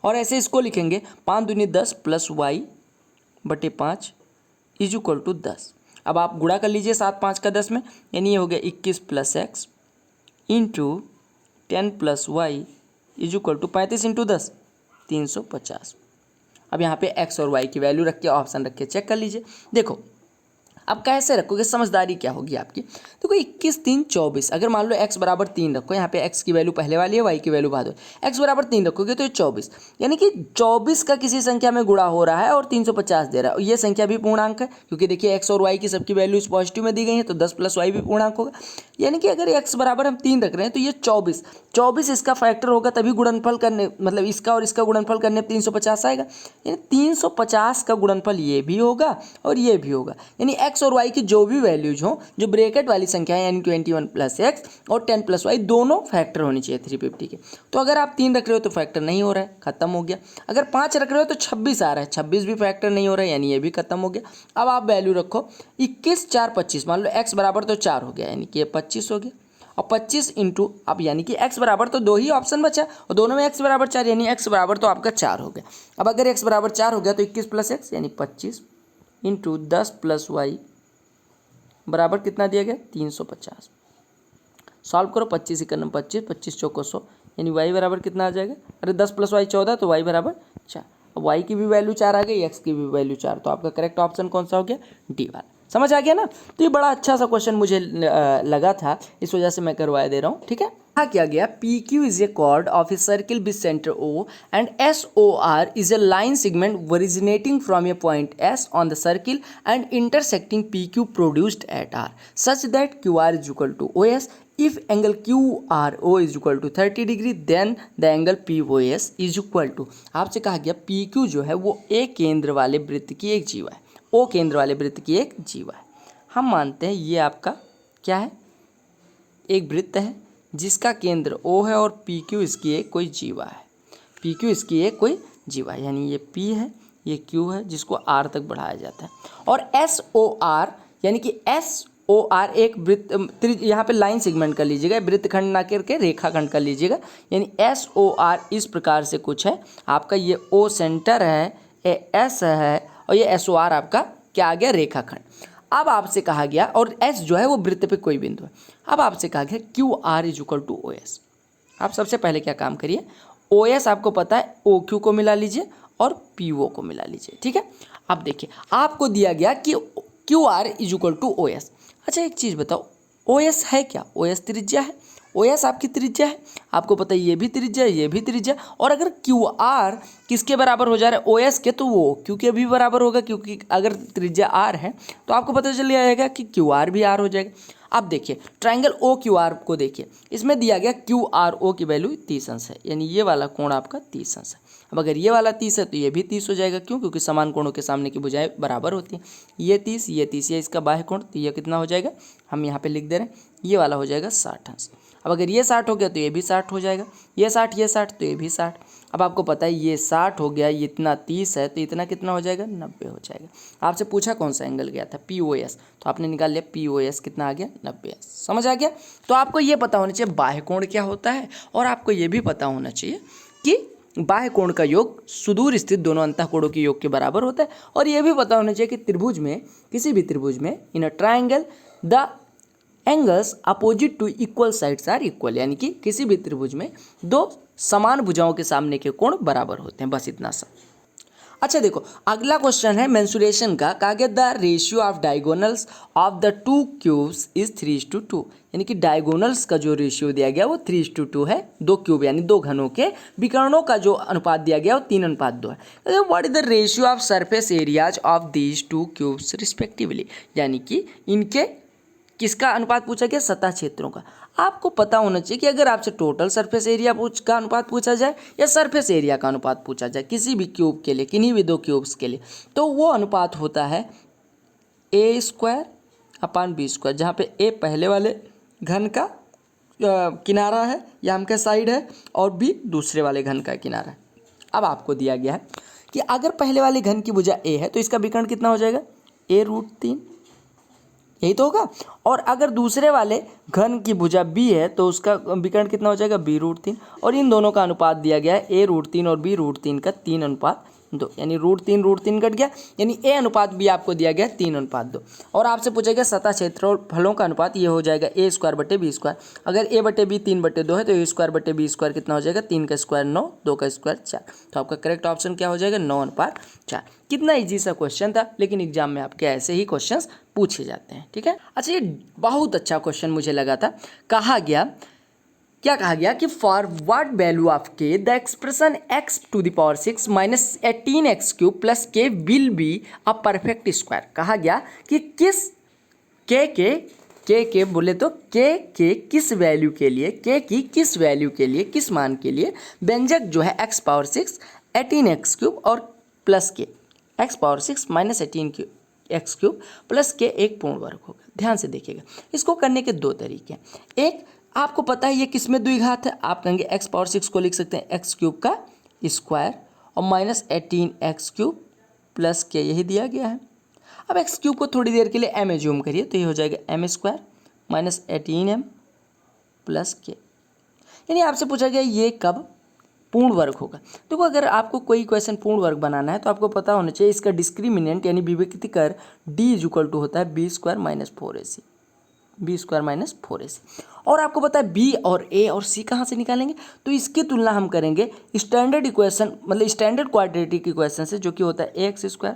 और ऐसे इसको लिखेंगे 5 दूनी 10 plus y/5 is equal to 10। अब आप गुणा कर लीजिए 7 5 का 10 में, यानी ये हो गया 21 plus x into 10 plus y is equal to 35 × 10 350। अब यहाँ पे x और y की वैल्यू रख के ऑप्शन रख के चेक कर लीजिए। देखो अब कैसे रखोगे, समझदारी क्या होगी आपकी। देखो 21 3 24, अगर मान लो x बराबर 3 रखो, यहाँ पे x की वैल्यू पहले वाली है, y की वैल्यू बाद में, x बराबर 3 रखोगे तो ये 24, यानी कि 24 का किसी संख्या में गुणा हो रहा है और 350 दे रहा है। ये संख्या भी पूर्णांक है क्योंकि देखिए x और y की सबकी वैल्यूज पॉजिटिव में दी गई है, तो 10 + y भी पूर्णांक होगा। यानी कि अगर x बराबर हम 3 रख रहे हैं तो ये 24 इसका फैक्टर होगा, तभी गुणनफल करने मतलब इसका और इसका गुणनफल करने 350 आएगा। यानी 350 का गुणनफल ये भी होगा और ये भी होगा। यानी x और y की जो भी वैल्यूज हो, जो ब्रैकेट वाली संख्या है, यानी 21 + x और 10 + y दोनों फैक्टर होनी चाहिए 350 के। तो अगर आप 3 रख रहे हो तो फैक्टर नहीं हो रहा है, खत्म हो गया। अगर 5 रख रहे हो तो 26 आ रहा है, 26 भी फैक्टर नहीं हो रहा है, यानी ये भी खत्म हो गया। अब आप वैल्यू रखो 21 4 25, मान लो x बराबर तो 4 हो गया, यानी कि ये 25 हो गया। और 25 इंटू, अब यानी कि x बराबर तो 2 ही ऑप्शन बचा और दोनों में x बराबर 4, यानी x बराबर तो आपका 4 हो गया। अब अगर x बराबर 4 हो गया तो 21 + x यानी 25 इंटू 10 + y बराबर कितना दिया गया 350। सॉल्व करो, 25 × 25, 25 चौको 100, यानी y बराबर कितना आ जाएगा, अरे 10 + y 14, तो y बराबर 4। अब y की भी वैल्यू 4 आ गई, x की भी वैल्यू 4, तो आपका करेक्ट ऑप्शन कौन सा हो गया, डी वाला। समझ आ गया ना। तो ये बड़ा अच्छा सा क्वेश्चन मुझे लगा था, इस वजह से मैं करवा दे रहा हूँ, ठीक है। यहाँ क्या गया, P Q is a chord of a circle with centre O and S O R is a line segment originating from a point S on the circle and intersecting P Q produced at R such that Q R is equal to O S. If angle QRO is equal to 30 degree then the angle POS is equal to, आपसे कहा गया PQ जो है वो ए केंद्र वाले वृत्त की एक जीवा है, ओ केंद्र वाले वृत्त की एक जीवा है। हम मानते हैं ये आपका क्या है, एक वृत्त है जिसका केंद्र O है और PQ इसकी एक कोई जीवा है, PQ इसकी एक कोई जीवा है, यानी ये P है, ये Q है जिसको R तक बढ़ाया जाता है। और SOR यानी कि SOR एक वृत्त, यहाँ पे लाइन सेगमेंट कर लीजिएगा, वृत्तखंड ना करके रेखाखंड कर लीजिएगा। यानी SOR इस प्रकार से कुछ है, आपका ये O सेंटर है, ये S है और ये SOR आपका क्या आ गया, रेखाखंड। अब आपसे कहा गया, और S जो है वो वृत्त पे कोई बिंदु है। अब आपसे कहा गया QR is equal to OS। आप सबसे पहले क्या काम करिए, OS आपको पता है OQ को मिला लीजिए और PO को मिला लीजिए, ठीक है। अब देखिए आपको दिया गया कि QR is equal to OS। अच्छा एक चीज़ बताओ, OS है क्या, OS त्रिज्या है, OS आपकी त्रिज्या है, आपको पता है ये भी त्रिज्या, ये भी त्रिज्या। और अगर QR किसके बराबर हो जा रहा है, OS के, तो वो Q के भी बराबर होगा, क्योंकि अगर त्रिज्या R है तो आपको पता चल जाएगा कि QR भी R हो जाएगा। अब देखिए ट्रायंगल OQR को देखिए, इसमें दिया गया QRO की वैल्यू 30 अंश है, यानी ये वाला कोण आपका 30 अंश है। अब अगर ये वाला 30 है तो ये भी 30 हो जाएगा, क्यों, क्योंकि समान कोणों के सामने की भुजाएं बराबर होती हैं। ये 30 ये 30, ये इसका बाह्य कोण, तो ये कितना हो जाएगा, हम यहाँ पे लिख दे रहे हैं, ये वाला हो जाएगा 60 अंश। अब अगर ये 60 हो गया तो ये भी 60 हो जाएगा, ये 60 तो ये भी 60। अब आपको पता है ये 60 हो गया, ये इतना 30 है, तो इतना कितना हो जाएगा, 90 हो जाएगा। आपसे पूछा कौन सा एंगल गया था, POS, तो आपने निकाल लिया POS कितना आ गया, 90। समझ आ गया। तो आपको ये पता होना चाहिए बाह्य कोण क्या होता है, और आपको ये भी पता होना चाहिए कि बाह्य कोण का योग सुदूर स्थित दोनों अंतःकोणों के योग के बराबर होता है। और ये भी पता होना चाहिए कि त्रिभुज में, किसी भी त्रिभुज में, in a triangle the angles opposite to equal sides are equal, यानी कि किसी भी त्रिभुज में दो समान भुजाओं के सामने के कोण बराबर होते हैं, बस इतना सा। अच्छा देखो अगला क्वेश्चन है मेंसुरेशन का, कहा गया the ratio of diagonals of the two cubes is 3:2, यानी कि डायगोनल्स का जो रेशियो दिया गया वो 3:2 है। दो क्यूब यानी दो घनों के विकर्णों का जो अनुपात दिया गया वो 3:2 है। What is the ratio of surface areas of these two cubes respectively, यानी कि इनके किसका अनुपात पूछा गया, सतह क्षेत्रों का। आपको पता होना चाहिए कि अगर आपसे टोटल सरफेस एरिया का अनुपात पूछा जाए या सरफेस एरिया का अनुपात पूछा जाए किसी भी क्यूब के लिए, किन्हीं भी दो क्यूब्स के लिए, तो वो अनुपात होता है A²/B², जहाँ पे A पहले वाले घन का किनारा है या हम कह साइड है, और B दूसरे वाले घन का किनारा है। अब आपको दिया गया है कि अगर पहले वाले घन की भुजा A है तो इसका विकर्ण कितना हो जाएगा, A√3, यही तो होगा। और अगर दूसरे वाले घन की भुजा B है तो उसका विकर्ण कितना हो जाएगा, B√3। और इन दोनों का अनुपात दिया गया है A√3 और B√3 का 3:9 2, यानी √3 कट गया, यानी ए अनुपात भी आपको दिया गया 3:2। और आपसे पूछा गया सतह क्षेत्रफलों का अनुपात, ये हो जाएगा a²/b²। अगर a/b 3/2 है तो a²/b² कितना हो जाएगा, 3 का स्क्वायर 9, 2 का स्क्वायर 4। तो आपका करेक्ट ऑप्शन क्या हो जाएगा, 9:4। कितना ईजी सा क्वेश्चन था, लेकिन एग्जाम में आपके ऐसे ही क्वेश्चन पूछे जाते हैं, ठीक है। अच्छा, ये बहुत अच्छा क्वेश्चन मुझे लगा था। क्या कहा गया कि फॉर व्हाट वैल्यू ऑफ के the expression x⁻6 - 18x³ + k will be a perfect square. कहा गया कि किस के बोले तो के किस वैल्यू के लिए, के की किस वैल्यू के लिए, किस मान के लिए व्यंजक जो है x⁻6 18x³ और प्लस के x⁻6 - 18x³ प्लस के एक पूर्ण वर्ग होगा। ध्यान से देखिएगा, इसको करने के दो तरीके हैं। एक, आपको पता है ये किस में द्विघात है, आप कहेंगे x⁻6 को लिख सकते हैं x³ का स्क्वायर और -18x³ प्लस के, यही दिया गया है। अब x³ को थोड़ी देर के लिए m एज्यूम करिए, तो ये हो जाएगा m² - 18m प्लस के। यानी आपसे पूछा गया ये कब पूर्ण वर्ग होगा। देखो, अगर आपको कोई क्वेश्चन पूर्ण वर्ग बनाना है तो आपको पता होना चाहिए इसका डिस्क्रिमिनेंट यानी विभक्ति कर d = होता है b² - 4ac, b² - 4ac। और आपको पता है b और a और c कहाँ से निकालेंगे, तो इसकी तुलना हम करेंगे स्टैंडर्ड इक्वेशन मतलब स्टैंडर्ड क्वाड्रेटिक इक्वेशन से, जो कि होता है ax²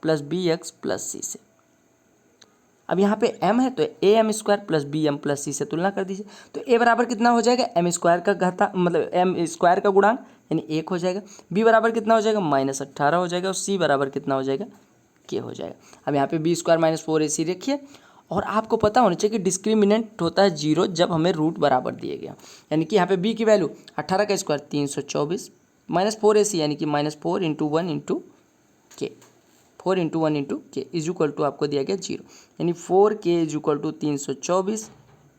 + bx + c से। अब यहाँ पे m है तो am² + bm + c से तुलना कर दीजिए, तो a बराबर कितना हो जाएगा, m² का घाता मतलब m² का गुणांक यानी 1 हो जाएगा। b बराबर कितना हो जाएगा, -18 हो जाएगा। और c बराबर कितना हो जाएगा, k हो जाएगा। अब यहाँ पे b² - 4ac रखिए, और आपको पता होना चाहिए कि डिस्क्रिमिनेंट होता है 0 जब हमें रूट बराबर दिए गया, यानी कि यहाँ पे b की वैल्यू 18 का स्क्वायर 324 -4ac यानी कि -4 × 1 × k, 4 × 1 × k = आपको दिया गया 0, यानी 4k = 324,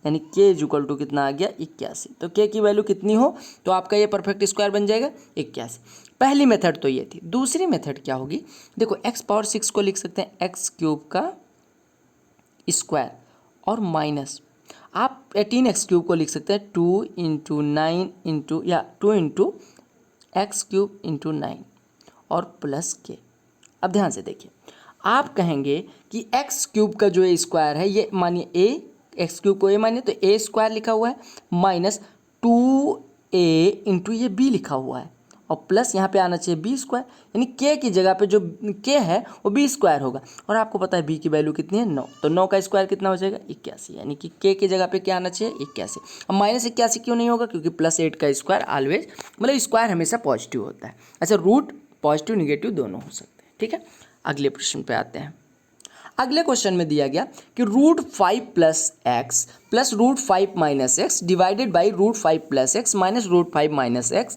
यानी k = कितना आ गया 81। तो k की वैल्यू कितनी हो तो आपका ये परफेक्ट स्क्वायर बन जाएगा 81। पहली मेथड तो ये थी। दूसरी मेथड क्या होगी, देखो x⁻6 को लिख सकते हैं x³ का स्क्वायर और माइनस आप 18x³ को लिख सकते हैं 2 × 9 या 2 × x³ × 9 और प्लस के। अब ध्यान से देखिए, आप कहेंगे कि x³ का जो स्क्वायर है ये मानिए a, x³ को a मानिए तो a² लिखा हुआ है -2a × ये b लिखा हुआ है और प्लस यहाँ पे आना चाहिए b², यानी k की जगह पे जो k है वो b² होगा। और आपको पता है b की वैल्यू कितनी है 9, तो 9 का स्क्वायर कितना हो जाएगा 81, यानी कि k की जगह पे क्या आना चाहिए 81। अब -81 क्यों नहीं होगा, क्योंकि +8 का स्क्वायर ऑलवेज मतलब स्क्वायर हमेशा पॉजिटिव होता है। अच्छा, रूट पॉजिटिव निगेटिव दोनों हो सकते हैं, ठीक है। अगले प्रश्न पे आते हैं। अगले क्वेश्चन में दिया गया कि √5 + x + √5 - x divided by √5 + x - √5 - x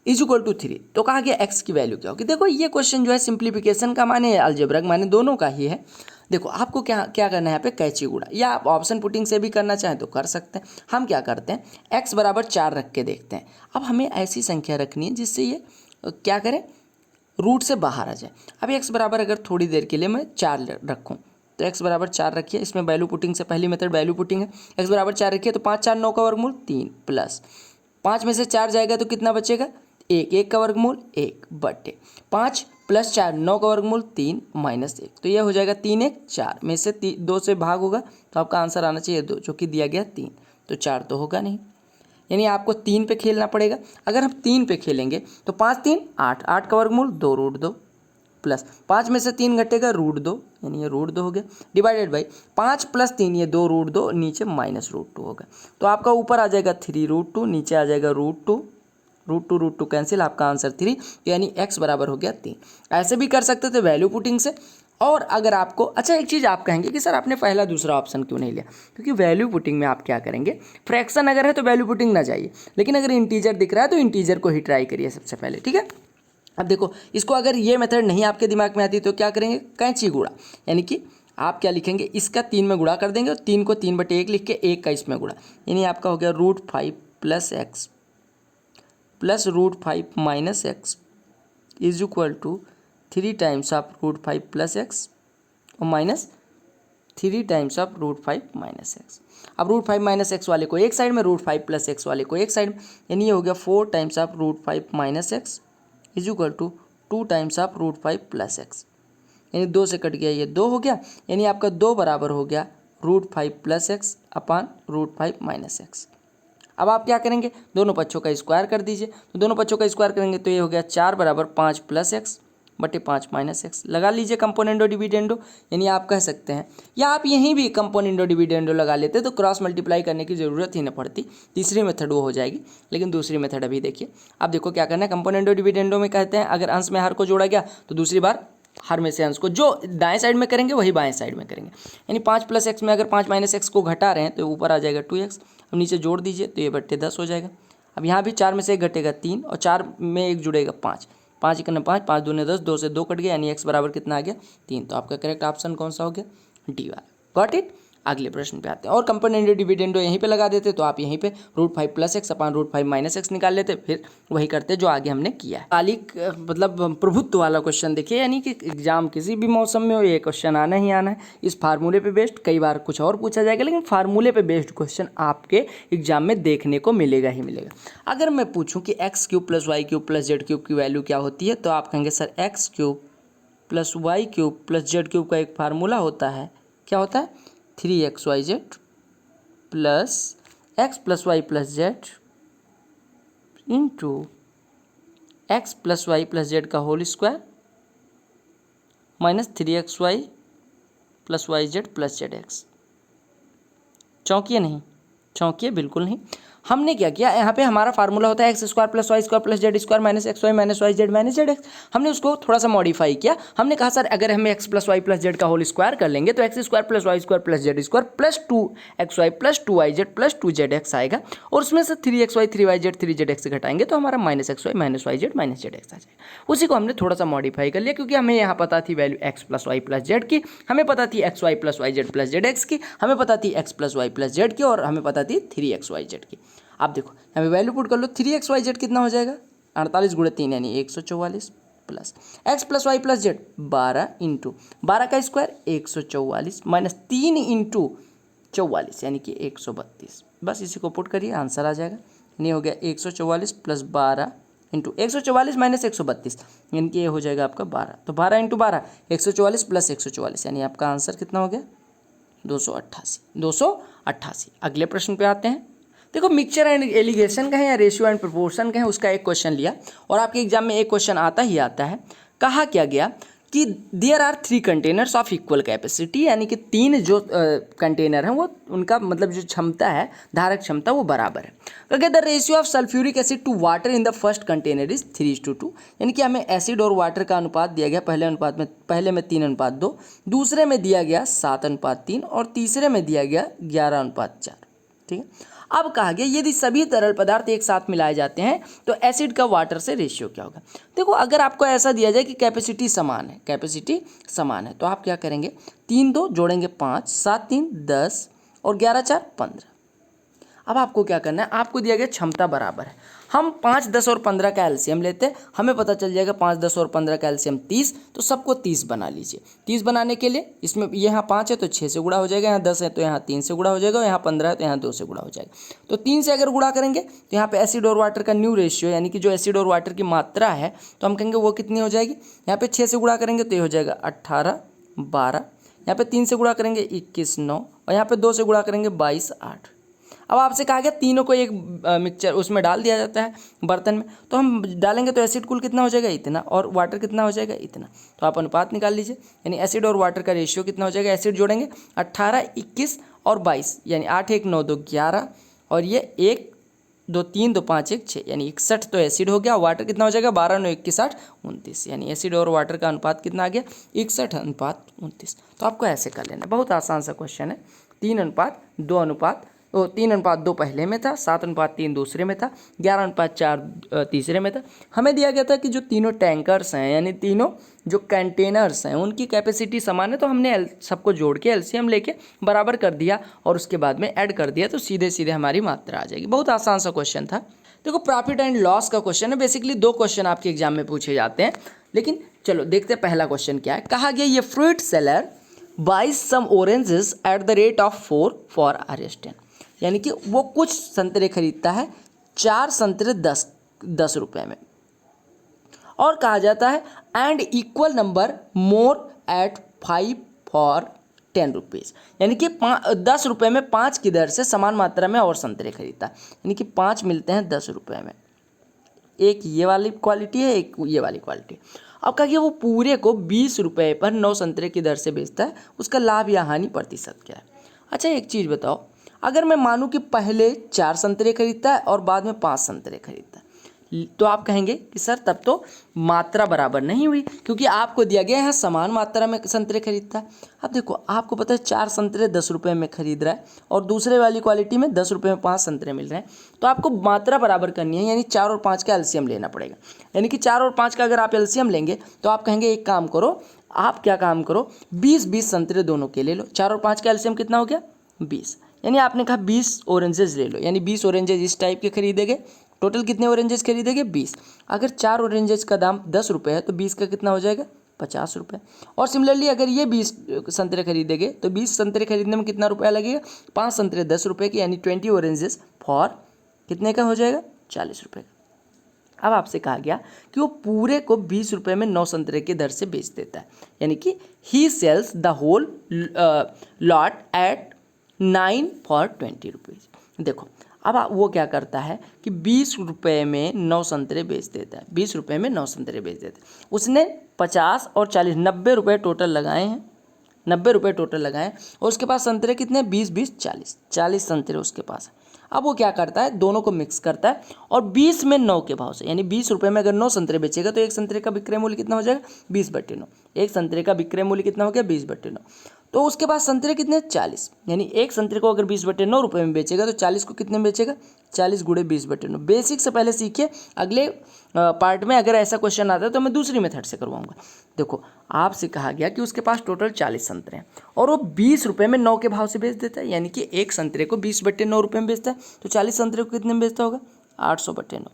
= 3। तो कहा गया x की वैल्यू क्या होगी। देखो, ये क्वेश्चन जो है सिंप्लीफिकेशन का माने अलजेब्रा का माने दोनों का ही है। देखो, आपको क्या करना है यहाँ पे कैची गुणा, या आप ऑप्शन पुटिंग से भी करना चाहें तो कर सकते हैं। हम क्या करते हैं, x = 4 रख के देखते हैं। अब हमें ऐसी संख्या रखनी है जिससे ये क्या करें, रूट से बाहर आ जाए। अब x बराबर अगर थोड़ी देर के लिए मैं 4 रखूँ तो x = 4 रखिए, इसमें वैल्यू पुटिंग से पहली मेथड वैल्यू पुटिंग है। x = 4 रखिए तो 5 × 4 = 9 का वर्गमूल 3 प्लस 5 में से 4 जाएगा तो कितना बचेगा 1, 1 का वर्गमूल 1 बटे 5 + 4 9 का वर्गमूल 3 -1, तो यह हो जाएगा 3 1 4 में से 2 से भाग होगा तो आपका आंसर आना चाहिए 2, जो कि दिया गया 3, तो 4 तो होगा नहीं, यानी आपको 3 पे खेलना पड़ेगा। अगर हम 3 पे खेलेंगे तो 5 3 8, 8 का वर्गमूल 2 √2 प्लस 5 में से 3 घटेगा √2, यानी ये √2 हो गया, डिवाइडेड बाई 5 + 3 ये 2 √2 नीचे -√2 होगा। तो आपका ऊपर आ जाएगा 3 √2, नीचे आ जाएगा √2, √2 कैंसिल, आपका आंसर 3, यानी x बराबर हो गया 3। ऐसे भी कर सकते थे वैल्यू पुटिंग से। और अगर आपको अच्छा एक चीज़ आप कहेंगे कि सर आपने पहला दूसरा ऑप्शन क्यों नहीं लिया, क्योंकि वैल्यू पुटिंग में आप क्या करेंगे, फ्रैक्शन अगर है तो वैल्यू पुटिंग ना जाइए, लेकिन अगर इंटीजर दिख रहा है तो इंटीजर को ही ट्राई करिए सबसे पहले, ठीक है। अब देखो, इसको अगर ये मेथड नहीं आपके दिमाग में आती तो क्या करेंगे, कैंची गुणा, यानी कि आप क्या लिखेंगे, इसका 3 में गुणा कर देंगे और 3 को 3/1 लिख के 1 का इसमें गुणा, यानी आपका हो गया √5 + x + √5 - x = 3 times of √5 + x और -3 टाइम्स ऑफ √5 - x। अब √5 - x वाले को एक साइड में, √5 + x वाले को एक साइड में, यानी ये हो गया 4 times of √5 - x = 2 times of √5 plus x, यानी 2 से कट गया, ये 2 हो गया, यानी आपका 2 बराबर हो गया √5 प्लस एक्स अपान √5 माइनस एक्स। अब आप क्या करेंगे, दोनों पक्षों का स्क्वायर कर दीजिए। तो दोनों पक्षों का स्क्वायर करेंगे तो ये हो गया 4 बराबर 5 प्लस एक्स बटे 5 माइनस एक्स। लगा लीजिए कंपोनेंडो डिविडेंडो, यानी आप कह सकते हैं, या आप यहीं भी कंपोनेंडो डिविडेंडो लगा लेते तो क्रॉस मल्टीप्लाई करने की ज़रूरत ही न पड़ती। तीसरी मेथड वो हो जाएगी, लेकिन दूसरी मेथड अभी देखिए। अब देखो क्या करना है, कंपोनेंडो डिविडेंडो में कहते हैं अगर अंश में हर को जोड़ा गया तो दूसरी बार हर में से अंश को जो दाएं साइड में करेंगे वही बाएं साइड में करेंगे। यानी 5 प्लस एक्स में अगर 5 माइनस एक्स को घटा रहे हैं तो ऊपर आ जाएगा 2x। अब नीचे जोड़ दीजिए तो ये बट्टे 10 हो जाएगा। अब यहाँ भी 4 में से 1 घटेगा 3 और 4 में 1 जुड़ेगा 5, 5 1 5, 5 दूने 10, 2 से 2 कट गया, यानी x बराबर कितना आ गया 3। तो आपका करेक्ट ऑप्शन कौन सा हो गया, डी वाला। Got it. अगले प्रश्न पे आते हैं, और कंपोनेंडो डिविडेंडो यहीं पे लगा देते तो आप यहीं पे √5 प्लस एक्स अपान √5 माइनस एक्स निकाल लेते, फिर वही करते जो आगे हमने किया है। कालिक मतलब प्रभुत्व वाला क्वेश्चन देखिए, यानी कि एग्जाम किसी भी मौसम में हो ये क्वेश्चन आना ही आना है। इस फार्मूले पे बेस्ड, कई बार कुछ और पूछा जाएगा, लेकिन फार्मूले पे बेस्ड क्वेश्चन आपके एग्जाम में देखने को मिलेगा ही मिलेगा। अगर मैं पूछूँ कि x³ plus y³ plus z³ की वैल्यू क्या होती है, तो आप कहेंगे sir x³ plus y³ plus z³ का एक फार्मूला होता है, क्या होता है, 3xyz plus x plus Y plus z into x plus Y plus Z का whole square minus 3xy plus Y Z plus Z x. चौंकिए नहीं, चौंकिए बिल्कुल नहीं। हमने क्या किया, यहाँ पे हमारा फार्मूला होता है x² plus Y square plus Z square minus xy minus Y Z minus Z X. हमने उसको थोड़ा सा मॉडिफाई किया। हमने कहा सर अगर हमें x plus Y plus Z का होल स्क्वायर कर लेंगे तो x² plus Y square plus Z square plus 2xy plus 2yz plus 2zx आएगा, और उसमें से 3xy 3yz 3zx घटाएंगे तो हमारा minus xy minus yz minus zx आ जाएगा। उसी को हमने थोड़ा सा मॉडिफाई कर लिया, क्योंकि हमें यहाँ पता थी value x plus Y plus Z की, हमें पता थी xy plus Y Z plus Z X की, हमें पता थी x plus Y plus Z की, और हमें पता थी 3xyz की। आप देखो हमें वैल्यू पुट कर लो, 3xyz कितना हो जाएगा 48 गुणे 3 यानी 144 plus x plus Y plus Z 12 into 12 का स्क्वायर 144 माइनस 3 इंटू 44 यानी कि 132। बस इसी को पुट करिए, आंसर आ जाएगा। नहीं हो गया 144 प्लस 12 इंटू 144 माइनस 132 यानी कि ये हो जाएगा आपका 12। तो 12 इंटू 12 144 प्लस 144 यानी आपका आंसर कितना हो गया 288। अगले प्रश्न पे आते हैं। देखो मिक्सचर एंड एलिगेशन का है या रेशियो एंड प्रोपोर्शन का है, उसका एक क्वेश्चन लिया, और आपके एग्जाम में एक क्वेश्चन आता ही आता है। कहा क्या गया कि there are 3 containers of equal capacity, यानी कि 3 जो कंटेनर हैं वो उनका मतलब जो क्षमता है, धारक क्षमता वो बराबर है। क्योंकि the ratio of sulphuric acid to water in the first container is 3:2, यानी कि हमें एसिड और वाटर का अनुपात दिया गया पहले में 3:2, दूसरे में दिया गया 7:3 और तीसरे में दिया गया 11:4। ठीक है। अब कहा गया यदि सभी तरल पदार्थ एक साथ मिलाए जाते हैं तो एसिड का वाटर से रेशियो क्या होगा। देखो अगर आपको ऐसा दिया जाए कि कैपेसिटी समान है तो आप क्या करेंगे, 3 2 जोड़ेंगे 5, 7 3 10 और 11 4 15। अब आपको क्या करना है, आपको दिया गया क्षमता बराबर है, हम 5 10 और 15 का एलसीएम लेते हैं, हमें पता चल जाएगा 5 10 और 15 का एलसीएम 30, तो सबको 30 बना लीजिए। 30 बनाने के लिए इसमें यहाँ 5 है तो 6 से गुणा हो जाएगा, यहाँ 10 है तो यहाँ 3 से गुणा हो जाएगा, यहाँ 15 है तो यहाँ 2 से गुणा हो जाएगा। तो 3 से अगर गुणा करेंगे तो यहाँ पे एसिड और वाटर का न्यू रेशियो, यानी कि जो एसिड और वाटर की मात्रा है तो हम कहेंगे वो कितनी हो जाएगी। यहाँ पे 6 से गुणा करेंगे तो ये हो जाएगा 18 12, यहाँ पे 3 से गुणा करेंगे 21 9, और यहाँ पे 2 से गुणा करेंगे 22 8। अब आपसे कहा गया तीनों को एक मिक्सचर उसमें डाल दिया जाता है बर्तन में, तो हम डालेंगे तो एसिड कुल कितना हो जाएगा इतना, और वाटर कितना हो जाएगा इतना। तो आप अनुपात निकाल लीजिए, यानी एसिड और वाटर का रेशियो कितना हो जाएगा। एसिड जोड़ेंगे 18 21 और 22 यानी 8 1 9 2 11, और ये 1 2 3 2 5 1 6 यानी 61 तो एसिड हो गया। वाटर कितना हो जाएगा 12 9 21 8 29, यानी एसिड और वाटर का अनुपात कितना आ गया 61:29। तो आपको ऐसे कर लेना, बहुत आसान सा क्वेश्चन है। 3:2 पहले में था, 7:3 दूसरे में था, 11:4 तीसरे में था। हमें दिया गया था कि जो तीनों टैंकर्स हैं यानी तीनों जो कंटेनर्स हैं उनकी कैपेसिटी समान है, तो हमने सबको जोड़ के एलसीएम लेके बराबर कर दिया और उसके बाद में ऐड कर दिया, तो सीधे सीधे हमारी मात्रा आ जाएगी। बहुत आसान सा क्वेश्चन था। देखो प्रॉफिट एंड लॉस का क्वेश्चन है, बेसिकली 2 क्वेश्चन आपके एग्जाम में पूछे जाते हैं, लेकिन चलो देखते हैं पहला क्वेश्चन क्या है। कहा गया ये fruit seller buys some oranges at the rate of 4 for ₹10, यानी कि वो कुछ संतरे खरीदता है, 4 संतरे 10 रुपये में, और कहा जाता है and equal number more at 5 for 10 rupees, यानी कि 10 रुपये में 5 की दर से समान मात्रा में और संतरे खरीदता है, यानी कि 5 मिलते हैं 10 रुपये में। एक ये वाली क्वालिटी है, एक ये वाली क्वालिटी। अब कहा कि वो पूरे को 20 रुपये पर 9 संतरे की दर से बेचता है, उसका लाभ या हानि प्रतिशत क्या है। अच्छा एक चीज़ बताओ, अगर मैं मानूं कि पहले 4 संतरे खरीदता है और बाद में 5 संतरे खरीदता है, तो आप कहेंगे कि सर तब तो मात्रा बराबर नहीं हुई, क्योंकि आपको दिया गया है समान मात्रा में संतरे खरीदता है। अब देखो आपको पता है 4 संतरे 10 रुपये में खरीद रहा है और दूसरे वाली क्वालिटी में 10 रुपये में 5 संतरे मिल रहे हैं, तो आपको मात्रा बराबर करनी है, यानी 4 और 5 का एलसीएम लेना पड़ेगा। यानी कि 4 और 5 का अगर आप एलसीएम लेंगे तो आप कहेंगे एक काम करो, आप क्या काम करो, 20-20 संतरे दोनों के ले लो। 4 और 5 का एलसीएम कितना हो गया 20, यानी आपने कहा 20 ऑरेंजेस ले लो, यानी 20 ऑरेंजेस इस टाइप के खरीदेंगे। टोटल कितने ऑरेंजेस खरीदेंगे 20। अगर 4 ऑरेंजेस का दाम 10 रुपये है तो 20 का कितना हो जाएगा 50 रुपये। और सिमिलरली अगर ये 20 संतरे खरीदेंगे तो 20 संतरे खरीदने में कितना रुपया लगेगा, 5 संतरे 10 रुपये के, यानी 20 ऑरेंजेस फॉर कितने का हो जाएगा 40 रुपये का। अब आपसे कहा गया कि वो पूरे को 20 रुपये में 9 संतरे की दर से बेच देता है, यानी कि he sells the whole lot at 9 for 20 rupees. देखो अब वो क्या करता है कि 20 रुपये में 9 संतरे बेच देता है, 20 रुपये में 9 संतरे बेच देता है। उसने 50 और 40 90 रुपये टोटल लगाए हैं, 90 रुपये टोटल लगाए, और उसके पास संतरे कितने 20-20 40 संतरे उसके पास है। अब वो क्या करता है, दोनों को मिक्स करता है और 20 में 9 के भाव से, यानी 20 रुपये में अगर 9 संतरे बेचेगा तो एक संतरे का विक्रय मूल्य कितना हो जाएगा 20/9। एक संतरे का विक्रय मूल्य कितना हो गया 20/9। तो उसके पास संतरे कितने 40, यानी एक संतरे को अगर 20/9 रुपये में बेचेगा तो 40 को कितने में बेचेगा 40 गुणे 20/9। बेसिक से पहले सीखिए, अगले पार्ट में अगर ऐसा क्वेश्चन आता है तो मैं दूसरी मेथड से करवाऊंगा। देखो आपसे कहा गया कि उसके पास टोटल 40 संतरे हैं और वो 20 रुपये में 9 के भाव से बेच देता है, यानी कि एक संतरे को 20/9 रुपये में बेचता है, तो 40 संतरे को कितने में बेचता होगा 800/9,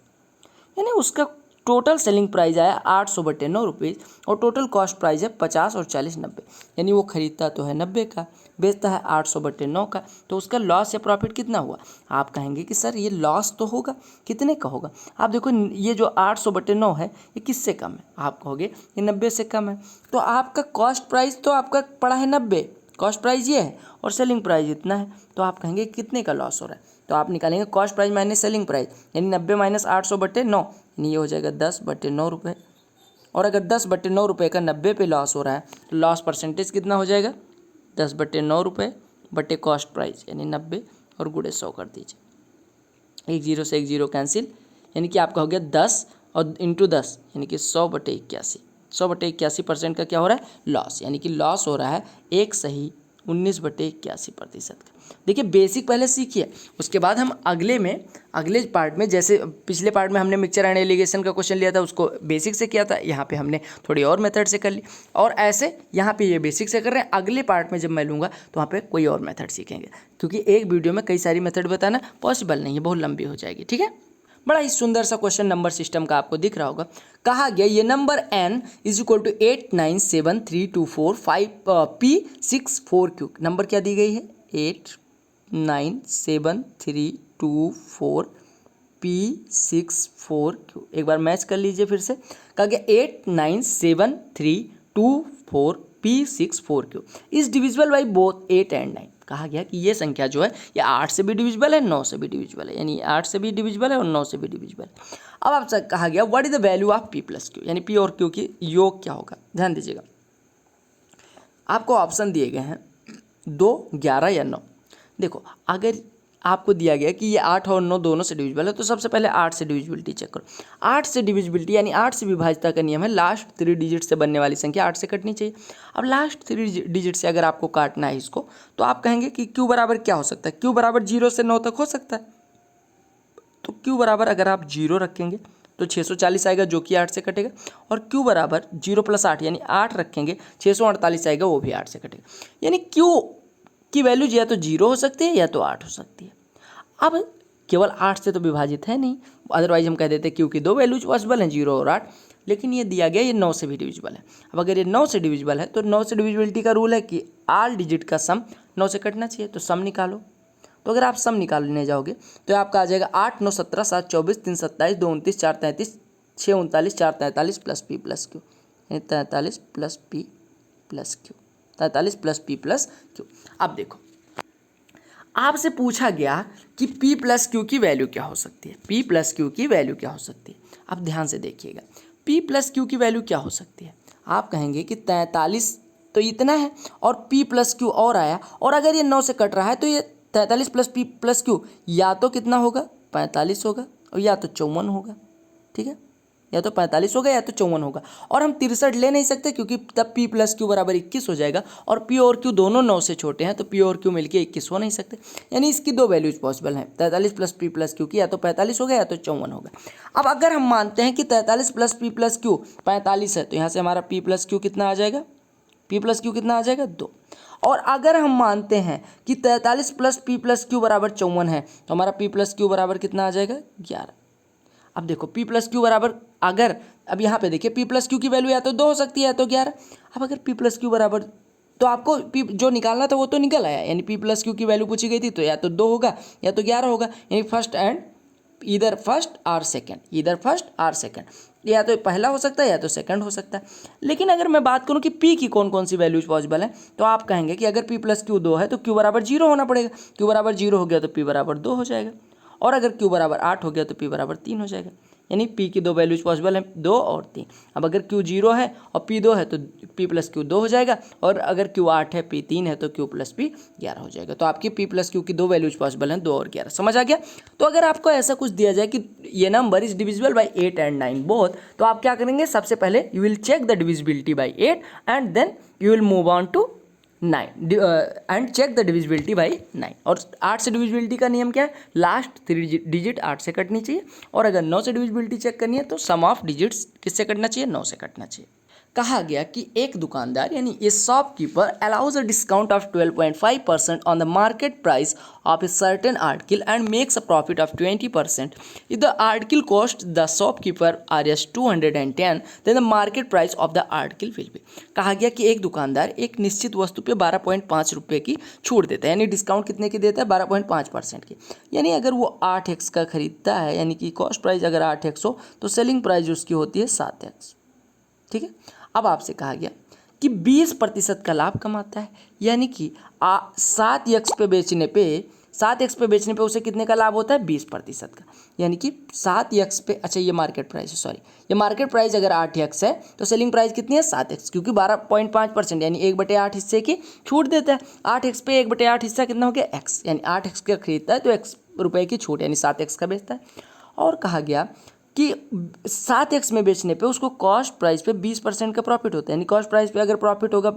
यानी उसका टोटल सेलिंग प्राइस आया 800/9 रुपीज़ और टोटल कॉस्ट प्राइस है 50 और 40 90, यानी वो खरीदता तो है 90 का, बेचता है 800/9 का, तो उसका लॉस या प्रॉफिट कितना हुआ। आप कहेंगे कि सर ये लॉस तो होगा, कितने का होगा। आप देखो ये जो 800/9 है ये किससे कम है, आप कहोगे ये 90 से कम है, तो आपका कॉस्ट प्राइस तो आपका पड़ा है 90, कॉस्ट प्राइस ये है और सेलिंग प्राइस इतना है, तो आप कहेंगे कितने का लॉस हो रहा है। तो आप निकालेंगे cost price minus selling price, यानी 90 माइनस 800/9, यानी ये हो जाएगा 10/9 रुपये। और अगर 10/9 रुपये का 90 पे लॉस हो रहा है तो लॉस परसेंटेज कितना हो जाएगा 10/9 रुपये बटे कॉस्ट प्राइस, यानी 90 और गुणे 100 कर दीजिए, एक जीरो से एक जीरो कैंसिल, यानी कि आपका हो गया 10 और इंटू 10, यानी कि 100/81। 100/81% का क्या हो रहा है लॉस, यानी कि लॉस हो रहा है एक सही 19/81% का। देखिए बेसिक पहले सीखिए, उसके बाद हम अगले पार्ट में, जैसे पिछले पार्ट में हमने मिक्सचर एंड एलिगेशन का क्वेश्चन लिया था, उसको बेसिक से किया था, यहाँ पे हमने थोड़ी और मेथड से कर ली, और ऐसे यहाँ पे ये बेसिक से कर रहे हैं। अगले पार्ट में जब मैं लूँगा तो वहाँ पे कोई और मेथड सीखेंगे, क्योंकि एक वीडियो में कई सारी मेथड बताना पॉसिबल नहीं है, बहुत लंबी हो जाएगी। ठीक है, बड़ा ही सुंदर सा क्वेश्चन नंबर सिस्टम का आपको दिख रहा होगा। कहा गया ये नंबर n = 897324 नंबर क्या दी गई है 897324P64Q। एक बार मैच कर लीजिए फिर से। कहा गया 897324P64Q is divisible by both 8 and 9। कहा गया कि ये संख्या जो है ये 8 से भी डिविजिबल है, 9 से भी डिविजिबल है, यानी 8 से भी डिविजिबल है और 9 से भी डिविजिबल है। अब आपसे कहा गया what is the value of P + Q, यानी P और Q की योग क्या होगा। ध्यान दीजिएगा, आपको ऑप्शन दिए गए हैं 2, 11 या 9। देखो अगर आपको दिया गया कि ये 8 और 9 दोनों से डिविजिबल है तो सबसे पहले 8 से डिविजिबिलिटी चेक करो। 8 से डिविजिबिलिटी यानी 8 से विभाज्यता का नियम है, लास्ट 3 डिजिट से बनने वाली संख्या 8 से कटनी चाहिए। अब लास्ट 3 डिजिट से अगर आपको काटना है इसको, तो आप कहेंगे कि Q बराबर क्या हो सकता है। Q बराबर 0 से 9 तक हो सकता है, तो Q बराबर अगर आप 0 रखेंगे तो 640 आएगा जो कि 8 से कटेगा, और Q बराबर 0 + 8 यानी 8 रखेंगे 648 आएगा, वो भी 8 से कटेगा। यानी Q की वैल्यू या तो 0 हो सकती है या तो 8 हो सकती है। अब केवल 8 से तो विभाजित है नहीं, अदरवाइज हम कह देते हैं Q की 2 वैल्यूज पॉसिबल हैं 0 और 8, लेकिन ये दिया गया ये 9 से भी डिविजिबल है। अब अगर ये 9 से डिविजिबल है तो 9 से डिविजिबिलिटी का रूल है कि ऑल डिजिट का सम 9 से कटना चाहिए, तो सम निकालो। तो अगर आप सम निकालने जाओगे तो आपका आ जाएगा 8 9 17 7 24 3 27 2 29 4 33 6 39 4 43 प्लस पी प्लस क्यू, यानी 43 plus P plus Q, 43 plus P plus Q. अब देखो आपसे पूछा गया कि P प्लस क्यू की वैल्यू क्या हो सकती है, P प्लस क्यू की वैल्यू क्या हो सकती है। अब ध्यान से देखिएगा P प्लस क्यू की वैल्यू क्या हो सकती है। आप कहेंगे कि 43 तो इतना है और P प्लस क्यू और आया, और अगर ये 9 से कट रहा है तो ये 43 प्लस P प्लस क्यू या तो कितना होगा 45 होगा और या तो 54 होगा, ठीक है, या तो 45 होगा या तो 54 होगा। और हम 63 ले नहीं सकते क्योंकि तब P प्लस क्यू बराबर 21 हो जाएगा, और P और Q दोनों 9 से छोटे हैं तो P और Q मिलके 21 हो नहीं सकते। यानी इसकी दो वैल्यूज पॉसिबल हैं, 43 प्लस P प्लस क्यू की या तो 45 होगा या तो 54 होगा। अब अगर हम मानते हैं कि 43 प्लस P प्लस क्यू 45 है तो यहाँ से हमारा P प्लस क्यू कितना आ जाएगा, P प्लस क्यू कितना आ जाएगा 2। और अगर हम मानते हैं कि 43 प्लस P प्लस क्यू बराबर 54 है तो हमारा P प्लस क्यू बराबर कितना आ जाएगा 11। अब देखो P प्लस क्यू बराबर, अगर अब यहाँ पे देखिए P प्लस क्यू की वैल्यू या तो 2 हो सकती है या तो 11। अब अगर P प्लस क्यू बराबर, तो आपको P जो निकालना था वो तो निकल आया, यानी P प्लस क्यू की वैल्यू पूछी गई थी तो या तो 2 होगा या तो 11 होगा, यानी फर्स्ट एंड इधर फर्स्ट और सेकंड, इधर फर्स्ट और सेकंड, या तो पहला हो सकता है या तो सेकंड हो सकता है। लेकिन अगर मैं बात करूं कि P की कौन कौन सी वैल्यूज पॉसिबल है तो आप कहेंगे कि अगर P प्लस क्यू 2 है तो Q बराबर 0 होना पड़ेगा, Q बराबर 0 हो गया तो P बराबर 2 हो जाएगा, और अगर Q बराबर 8 हो गया तो P बराबर 3 हो जाएगा। यानी P की दो वैल्यूज पॉसिबल हैं 2 और 3। अब अगर Q 0 है और P 2 है तो P प्लस क्यू 2 हो जाएगा, और अगर Q 8 है P 3 है तो Q प्लस P 11 हो जाएगा। तो आपकी P प्लस क्यू की दो वैल्यूज पॉसिबल हैं 2 और 11। समझ आ गया। तो अगर आपको ऐसा कुछ दिया जाए कि ये number is divisible by 8 and 9 both, तो आप क्या करेंगे, सबसे पहले you will check the divisibility by 8 and then you will move on to 9 and check the divisibility by 9। और 8 से डिविजिबिलिटी का नियम क्या है, लास्ट 3 डिजिट 8 से कटनी चाहिए, और अगर 9 से डिविजिबिलिटी चेक करनी है तो सम ऑफ डिजिट्स किससे कटना चाहिए, 9 से कटना चाहिए। कहा गया कि एक दुकानदार यानी a shopkeeper allows a discount of 12.5% on the market price of a certain article and makes a profit of 20%। If the article cost the shopkeeper Rs 210, then the market price of the article will be. कहा गया कि एक दुकानदार एक निश्चित वस्तु पे 12.5 रुपये की छूट देता है, यानी डिस्काउंट कितने की देता है 12.5% की। यानी अगर वो 8x का खरीदता है, यानी कि कॉस्ट प्राइस अगर 8x हो तो सेलिंग प्राइस उसकी होती है 7x, ठीक है। अब आपसे कहा गया कि 20% का लाभ कमाता है, यानी कि 7x पे बेचने पे 7x पे बेचने पे उसे कितने का लाभ होता है 20% का, यानी कि 7x पे, अच्छा ये मार्केट प्राइस है, सॉरी ये मार्केट प्राइस अगर 8x है तो सेलिंग प्राइस कितनी है 7x, क्योंकि 12.5% यानी 1/8 हिस्से की छूट देता है। 8x पे 1/8 हिस्सा कितना हो गया x, यानी 8x का खरीदता है तो x रुपये की छूट यानी 7x का बेचता है। और कहा गया कि 7x में बेचने पे उसको कॉस्ट प्राइस पे 20% का प्रॉफिट होता है, यानी कॉस्ट प्राइस पे अगर प्रॉफिट होगा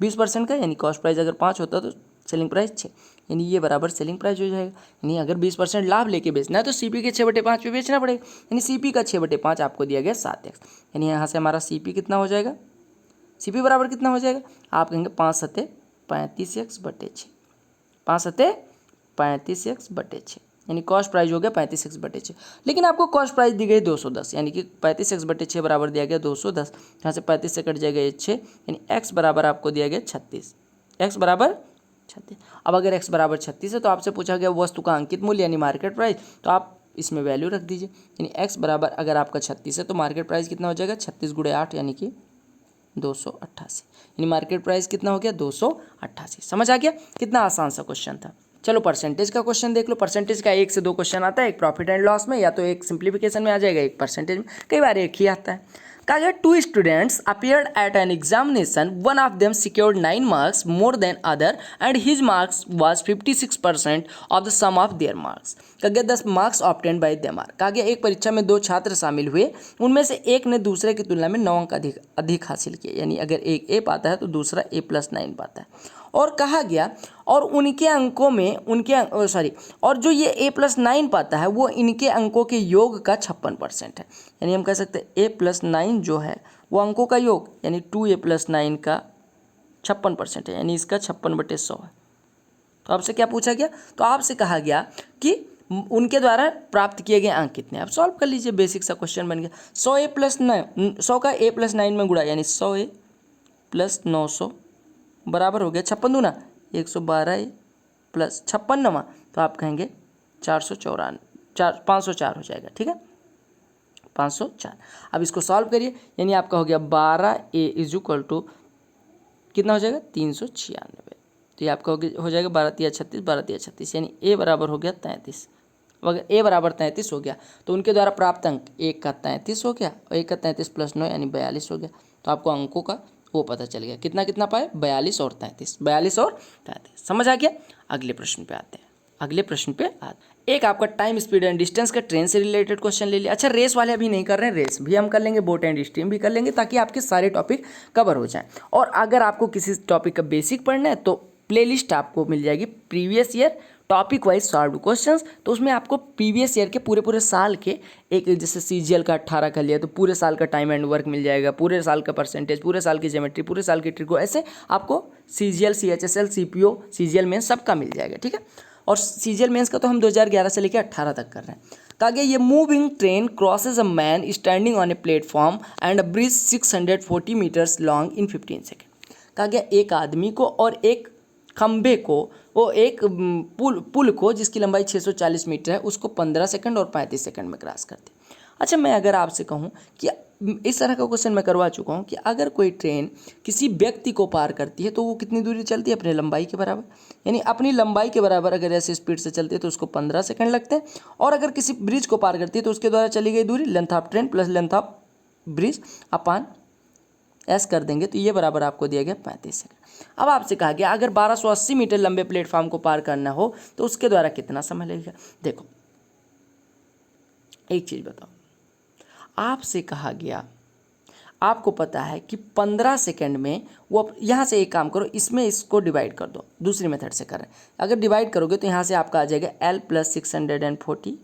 20% का, यानी कॉस्ट प्राइस अगर 5 होता तो सेलिंग प्राइस 6, यानी ये बराबर सेलिंग प्राइस हो जाएगा। यानी अगर 20% लाभ लेके बेचना है तो CP के 6/5 पे बेचना पड़ेगा, यानी CP का 6/5 आपको दिया गया 7x, यानी यहाँ से हमारा CP कितना हो जाएगा, CP बराबर कितना हो जाएगा, आप कहेंगे 5 × 35x/6, 5 × 35x/6, यानी कॉस्ट प्राइस हो गया 35x/6। लेकिन आपको कॉस्ट प्राइस दी गई 210, यानी कि 35x/6 बराबर दिया गया 210, यहाँ से 35 से कट जाएगा ये 6, यानी x बराबर आपको दिया गया 36, x बराबर 36। अब अगर x बराबर 36 है तो आपसे पूछा गया वस्तु का अंकित मूल्य यानी मार्केट प्राइस, तो आप इसमें वैल्यू रख दीजिए, यानी x बराबर अगर आपका 36 है तो मार्केट प्राइस कितना हो जाएगा 36 × 8 यानी कि 288, यानी मार्केट प्राइस कितना हो गया 288। समझ आ गया, कितना आसान सा क्वेश्चन था। चलो परसेंटेज का क्वेश्चन देख लो। परसेंटेज का 1 से 2 क्वेश्चन आता है, एक प्रॉफिट एंड लॉस में, या तो एक सिंप्लीफिकेशन में आ जाएगा, एक परसेंटेज में, कई बार एक ही आता है। कहा गया 2 students appeared at an examination, one of them secured 9 marks more than other and his marks was 56% of the sum of their marks। कहा गया 10 marks obtained by them are। कहा गया एक परीक्षा में 2 छात्र शामिल हुए, उनमें से एक ने दूसरे की तुलना में 9 अंक अधिक हासिल किए, यानी अगर एक A पाता है तो दूसरा A+9 पाता है। और कहा गया और उनके अंकों में और जो ये A+9 पाता है वो इनके अंकों के योग का 56% है, यानी हम कह सकते हैं A+9 जो है वो अंकों का योग, यानी 2A+9 का 56% है, यानी इसका 56/100 है। तो आपसे क्या पूछा गया, तो आपसे कहा गया कि उनके द्वारा प्राप्त किए गए अंक कितने। आप सॉल्व कर लीजिए, बेसिक सा क्वेश्चन बन गया। 100 का A+9 में गुणा, यानी 100A + 900 बराबर हो गया 56 दूना 112A प्लस 56, तो आप कहेंगे 504 हो जाएगा, ठीक है 504। अब इसको सॉल्व करिए, यानी आपका हो गया 12A इज इक्वल टू कितना हो जाएगा 396। तो ये आपका हो जाएगा 12 तिया 36, 12 तिया 36, यानी ए बराबर हो गया 33। अगर ए बराबर 33 हो गया तो उनके द्वारा प्राप्त अंक 1 का 33 हो गया और 1 का 33 प्लस 9 यानी 42 हो गया। तो आपको अंकों का वो पता चल गया, कितना कितना पाए 42 और 33, 42 और 33। समझ आ गया। अगले प्रश्न पे आते हैं। एक आपका टाइम स्पीड एंड डिस्टेंस का ट्रेन से रिलेटेड क्वेश्चन ले लिया। अच्छा, रेस वाले अभी नहीं कर रहे हैं, रेस भी हम कर लेंगे, बोट एंड स्ट्रीम भी कर लेंगे, ताकि आपके सारे टॉपिक कवर हो जाएं। और अगर आपको किसी टॉपिक का बेसिक पढ़ना है तो प्लेलिस्ट आपको मिल जाएगी previous year topic wise solve questions. तो उसमें आपको प्रीवियस ईयर के पूरे साल के एक, जैसे सीजीएल का 18 का लिया तो पूरे साल का टाइम एंड वर्क मिल जाएगा, पूरे साल का परसेंटेज, पूरे साल की ज्योमेट्री, पूरे साल की ट्रिको, ऐसे आपको CGL, CHSL, CPO, CGL mains सबका मिल जाएगा। ठीक है। और सीजीएल मेंस का तो हम 2011 से लेकर 18 तक कर रहे हैं। तो आगे ये moving train crosses a man standing on a platform and a bridge 640 metres long in 15 second. कहा गया एक आदमी को और एक खंभे को, वो एक पुल को जिसकी लंबाई 640 मीटर है, उसको 15 सेकंड और 35 सेकंड में क्रॉस करती है। अच्छा, मैं अगर आपसे कहूँ कि इस तरह का क्वेश्चन मैं करवा चुका हूँ कि अगर कोई ट्रेन किसी व्यक्ति को पार करती है तो वो कितनी दूरी चलती है, अपनी लंबाई के बराबर। यानी अपनी लंबाई के बराबर अगर ऐसे स्पीड से चलती है तो उसको 15 सेकंड लगते हैं। और अगर किसी ब्रिज को पार करती है तो उसके द्वारा चली गई दूरी, length of train plus length of bridge upon S कर देंगे, तो ये बराबर आपको दिया गया 35 सेकंड। अब आपसे कहा गया अगर 1280 मीटर लंबे प्लेटफॉर्म को पार करना हो तो उसके द्वारा कितना समय लगेगा। देखो, एक चीज बताओ, आपसे कहा गया, आपको पता है कि 15 सेकंड में वो, यहाँ से एक काम करो, इसमें इसको डिवाइड कर दो, दूसरी मेथड से कर रहे हैं। अगर डिवाइड करोगे तो यहाँ से आपका आ जाएगा L plus 640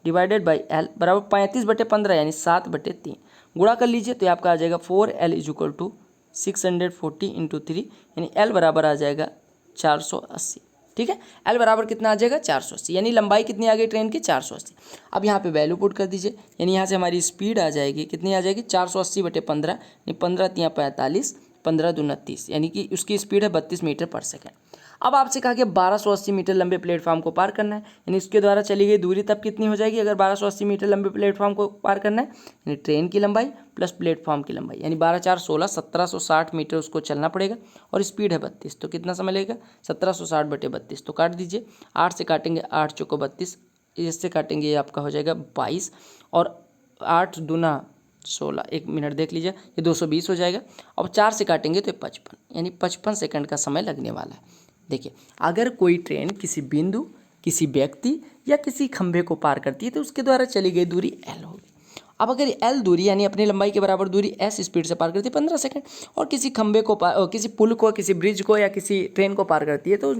divided by L बराबर 35/15 यानी 7/3। गुणा कर लीजिए तो आपका आ जाएगा 4L is equal to 640 into 3 यानी L बराबर आ जाएगा 480। ठीक है, L बराबर कितना आ जाएगा 480, यानी लंबाई कितनी आ गई ट्रेन की 480। अब यहाँ पे वैल्यू पुट कर दीजिए, यानी यहाँ से हमारी स्पीड आ जाएगी, कितनी आ जाएगी 480/15 यानी 15 तियाँ 45, 15 दूना 30, यानी कि उसकी स्पीड है 32 मीटर पर सेकेंड। अब आपसे कहा कि 1280 मीटर लंबे प्लेटफॉर्म को पार करना है, यानी इसके द्वारा चली गई दूरी तब कितनी हो जाएगी अगर 1280 मीटर लंबे प्लेटफॉर्म को पार करना है, यानी ट्रेन की लंबाई प्लस प्लेटफॉर्म की लंबाई, यानी 12 4 16 1760 मीटर उसको चलना पड़ेगा और स्पीड है 32, तो कितना समय लगेगा 1760/32। तो काट दीजिए, 8 से काटेंगे 8 चौको 32, इससे काटेंगे ये आपका हो जाएगा 22 और 8 दूना 16, 1 मिनट देख लीजिए, ये 220 हो जाएगा। अब 4 से काटेंगे तो 55, यानी 55 सेकंड का समय लगने वाला है। देखिए, अगर कोई ट्रेन किसी बिंदु, किसी व्यक्ति या किसी खंभे को पार करती है तो उसके द्वारा चली गई दूरी L होगी। अब अगर L दूरी यानी अपनी लंबाई के बराबर दूरी S स्पीड से पार करती है 15 सेकंड, और किसी खंभे को किसी पुल को, किसी ब्रिज को या किसी ट्रेन को पार करती है तो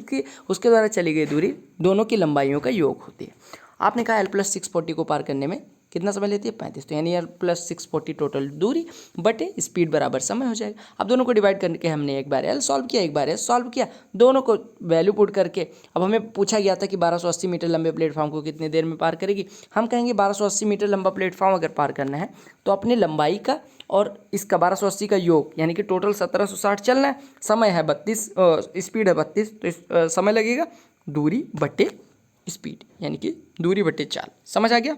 उसके द्वारा चली गई दूरी दोनों की लंबाइयों का योग होती है। आपने कहा L प्लस 640 को पार करने में कितना समय लेती है 35, तो यानी L प्लस 640 टोटल दूरी बटे स्पीड बराबर समय हो जाएगा। अब दोनों को डिवाइड करके हमने एक बार L सॉल्व किया, एक बार S सॉल्व किया, दोनों को वैल्यू पुट करके अब हमें पूछा गया था कि 1280 मीटर लंबे प्लेटफॉर्म को कितनी देर में पार करेगी। हम कहेंगे 1280 मीटर लंबा प्लेटफॉर्म अगर पार करना है तो अपनी लंबाई का और इसका 1280 का योग यानी कि टोटल 1760 चलना है, समय है 32, स्पीड है 32, तो समय लगेगा दूरी बटे स्पीड यानी कि दूरी बटे चाल। समझ आ गया।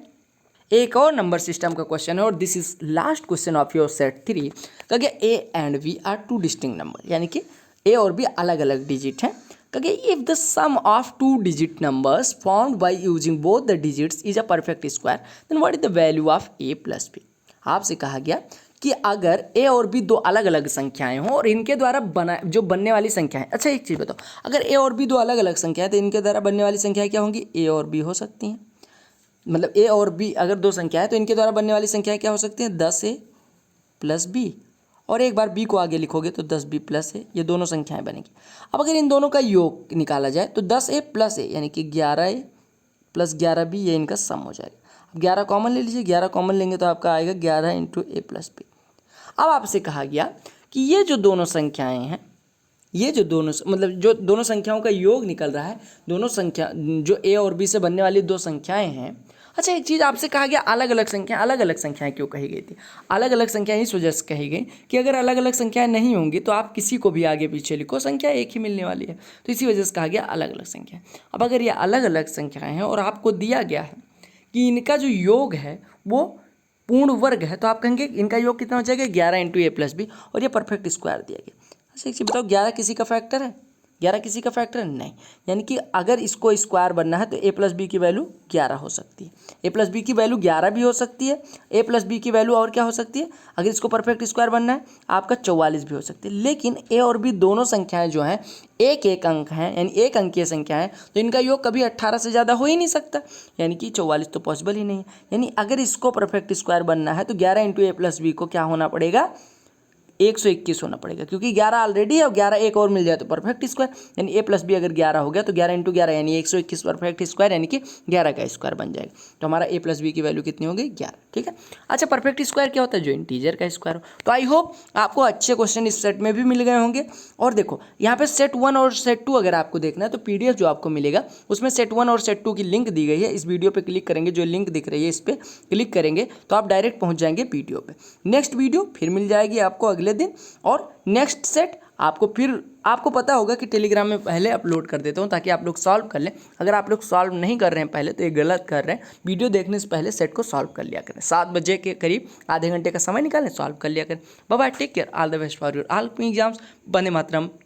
एक और नंबर सिस्टम का क्वेश्चन है और this is last question of your set 3। कहा गया A and B are two distinct number, यानी कि ए और बी अलग अलग डिजिट हैं। कहा गया if the sum of two digit numbers found by using both the digits is a perfect square then what is the value of A plus B. आपसे कहा गया कि अगर ए और बी दो अलग अलग संख्याएं हों और इनके द्वारा बनने वाली संख्याएं, अच्छा एक चीज़ बताओ, अगर ए और बी दो अलग अलग संख्याएं तो इनके द्वारा बनने वाली संख्याएं क्या होंगी, ए और बी हो सकती हैं। मतलब ए और बी अगर दो संख्या है तो इनके द्वारा बनने वाली संख्याएं क्या हो सकती हैं, 10a प्लस बी, और एक बार बी को आगे लिखोगे तो 10b प्लस ए, ये दोनों संख्याएं बनेंगी। अब अगर इन दोनों का योग निकाला जाए तो 10a प्लस ए यानी कि 11a प्लस 11b, ये इनका सम हो जाएगा। अब 11 कॉमन ले लीजिए, 11 कॉमन लेंगे तो आपका आएगा 11 इंटू ए प्लस बी। अब आपसे कहा गया कि ये जो दोनों संख्याएँ हैं, ये जो दोनों मतलब जो दोनों संख्याओं का योग निकल रहा है, दोनों संख्या जो ए और बी से बनने वाली दो संख्याएं हैं। अच्छा एक चीज़ आपसे कहा गया अलग अलग संख्याएं क्यों कही गई थी, अलग अलग संख्याएं इस वजह से कही गई कि अगर अलग अलग संख्याएं नहीं होंगी तो आप किसी को भी आगे पीछे लिखो संख्या एक ही मिलने वाली है, तो इसी वजह से कहा गया अलग अलग संख्याएं। अब अगर ये अलग अलग संख्याएं हैं और आपको दिया गया है कि इनका जो योग है वो पूर्ण वर्ग है तो आप कहेंगे इनका योग कितना हो जाएगा 11 इंटू ए प्लस बी, और ये परफेक्ट स्क्वायर दिया गया। अच्छा एक चीज़ बताओ, 11 किसी का फैक्टर है? 11 किसी का फैक्टर है? नहीं। यानी कि अगर इसको स्क्वायर बनना है तो ए प्लस बी की वैल्यू 11 हो सकती है, ए प्लस बी की वैल्यू 11 भी हो सकती है, ए प्लस बी की वैल्यू और क्या हो सकती है, अगर इसको परफेक्ट स्क्वायर बनना है आपका 44 भी हो सकती है। लेकिन ए और बी दोनों संख्याएं जो हैं एक एक अंक हैं, यानी एक अंकीय संख्या है, तो इनका योग कभी 18 से ज़्यादा हो ही नहीं सकता, यानी कि 44 तो पॉसिबल ही नहीं है। यानी अगर इसको परफेक्ट स्क्वायर बनना है तो 11 इंटू ए प्लस बी को क्या होना पड़ेगा, 121 होना पड़ेगा, क्योंकि 11 ऑलरेडी है और 11 एक और मिल जाए तो परफेक्ट स्क्वायर, यानी ए प्लस बी अगर 11 हो गया तो 11 इंटू 11 यानी 121 परफेक्ट स्क्वायर, यानी कि 11 का स्क्वायर बन जाएगा। तो हमारा ए प्लस बी की वैल्यू कितनी होगी, 11। ठीक है। अच्छा परफेक्ट स्क्वायर क्या होता है, जो इंटीजर का स्क्वायर हो। तो आई होप आपको अच्छे क्वेश्चन इस सेट में भी मिल गए होंगे। और देखो यहाँ पे सेट 1 और सेट 2 अगर आपको देखना है तो पीडीएफ जो आपको मिलेगा उसमें सेट 1 और सेट 2 की लिंक दी गई है। इस वीडियो पे क्लिक करेंगे, जो लिंक दिख रही है इस पर क्लिक करेंगे तो आप डायरेक्ट पहुँच जाएंगे वीडियो पे। नेक्स्ट वीडियो फिर मिल जाएगी आपको अगले दिन, और नेक्स्ट सेट आपको पता होगा कि टेलीग्राम में पहले अपलोड कर देता हूँ ताकि आप लोग सॉल्व कर लें। अगर आप लोग सॉल्व नहीं कर रहे हैं पहले तो ये गलत कर रहे हैं, वीडियो देखने से पहले सेट को सॉल्व कर लिया करें। 7 बजे के करीब आधे घंटे का समय निकालें, सॉल्व कर लिया करें। Bye bye, take care, all the best for your all exams. वंदे मातरम।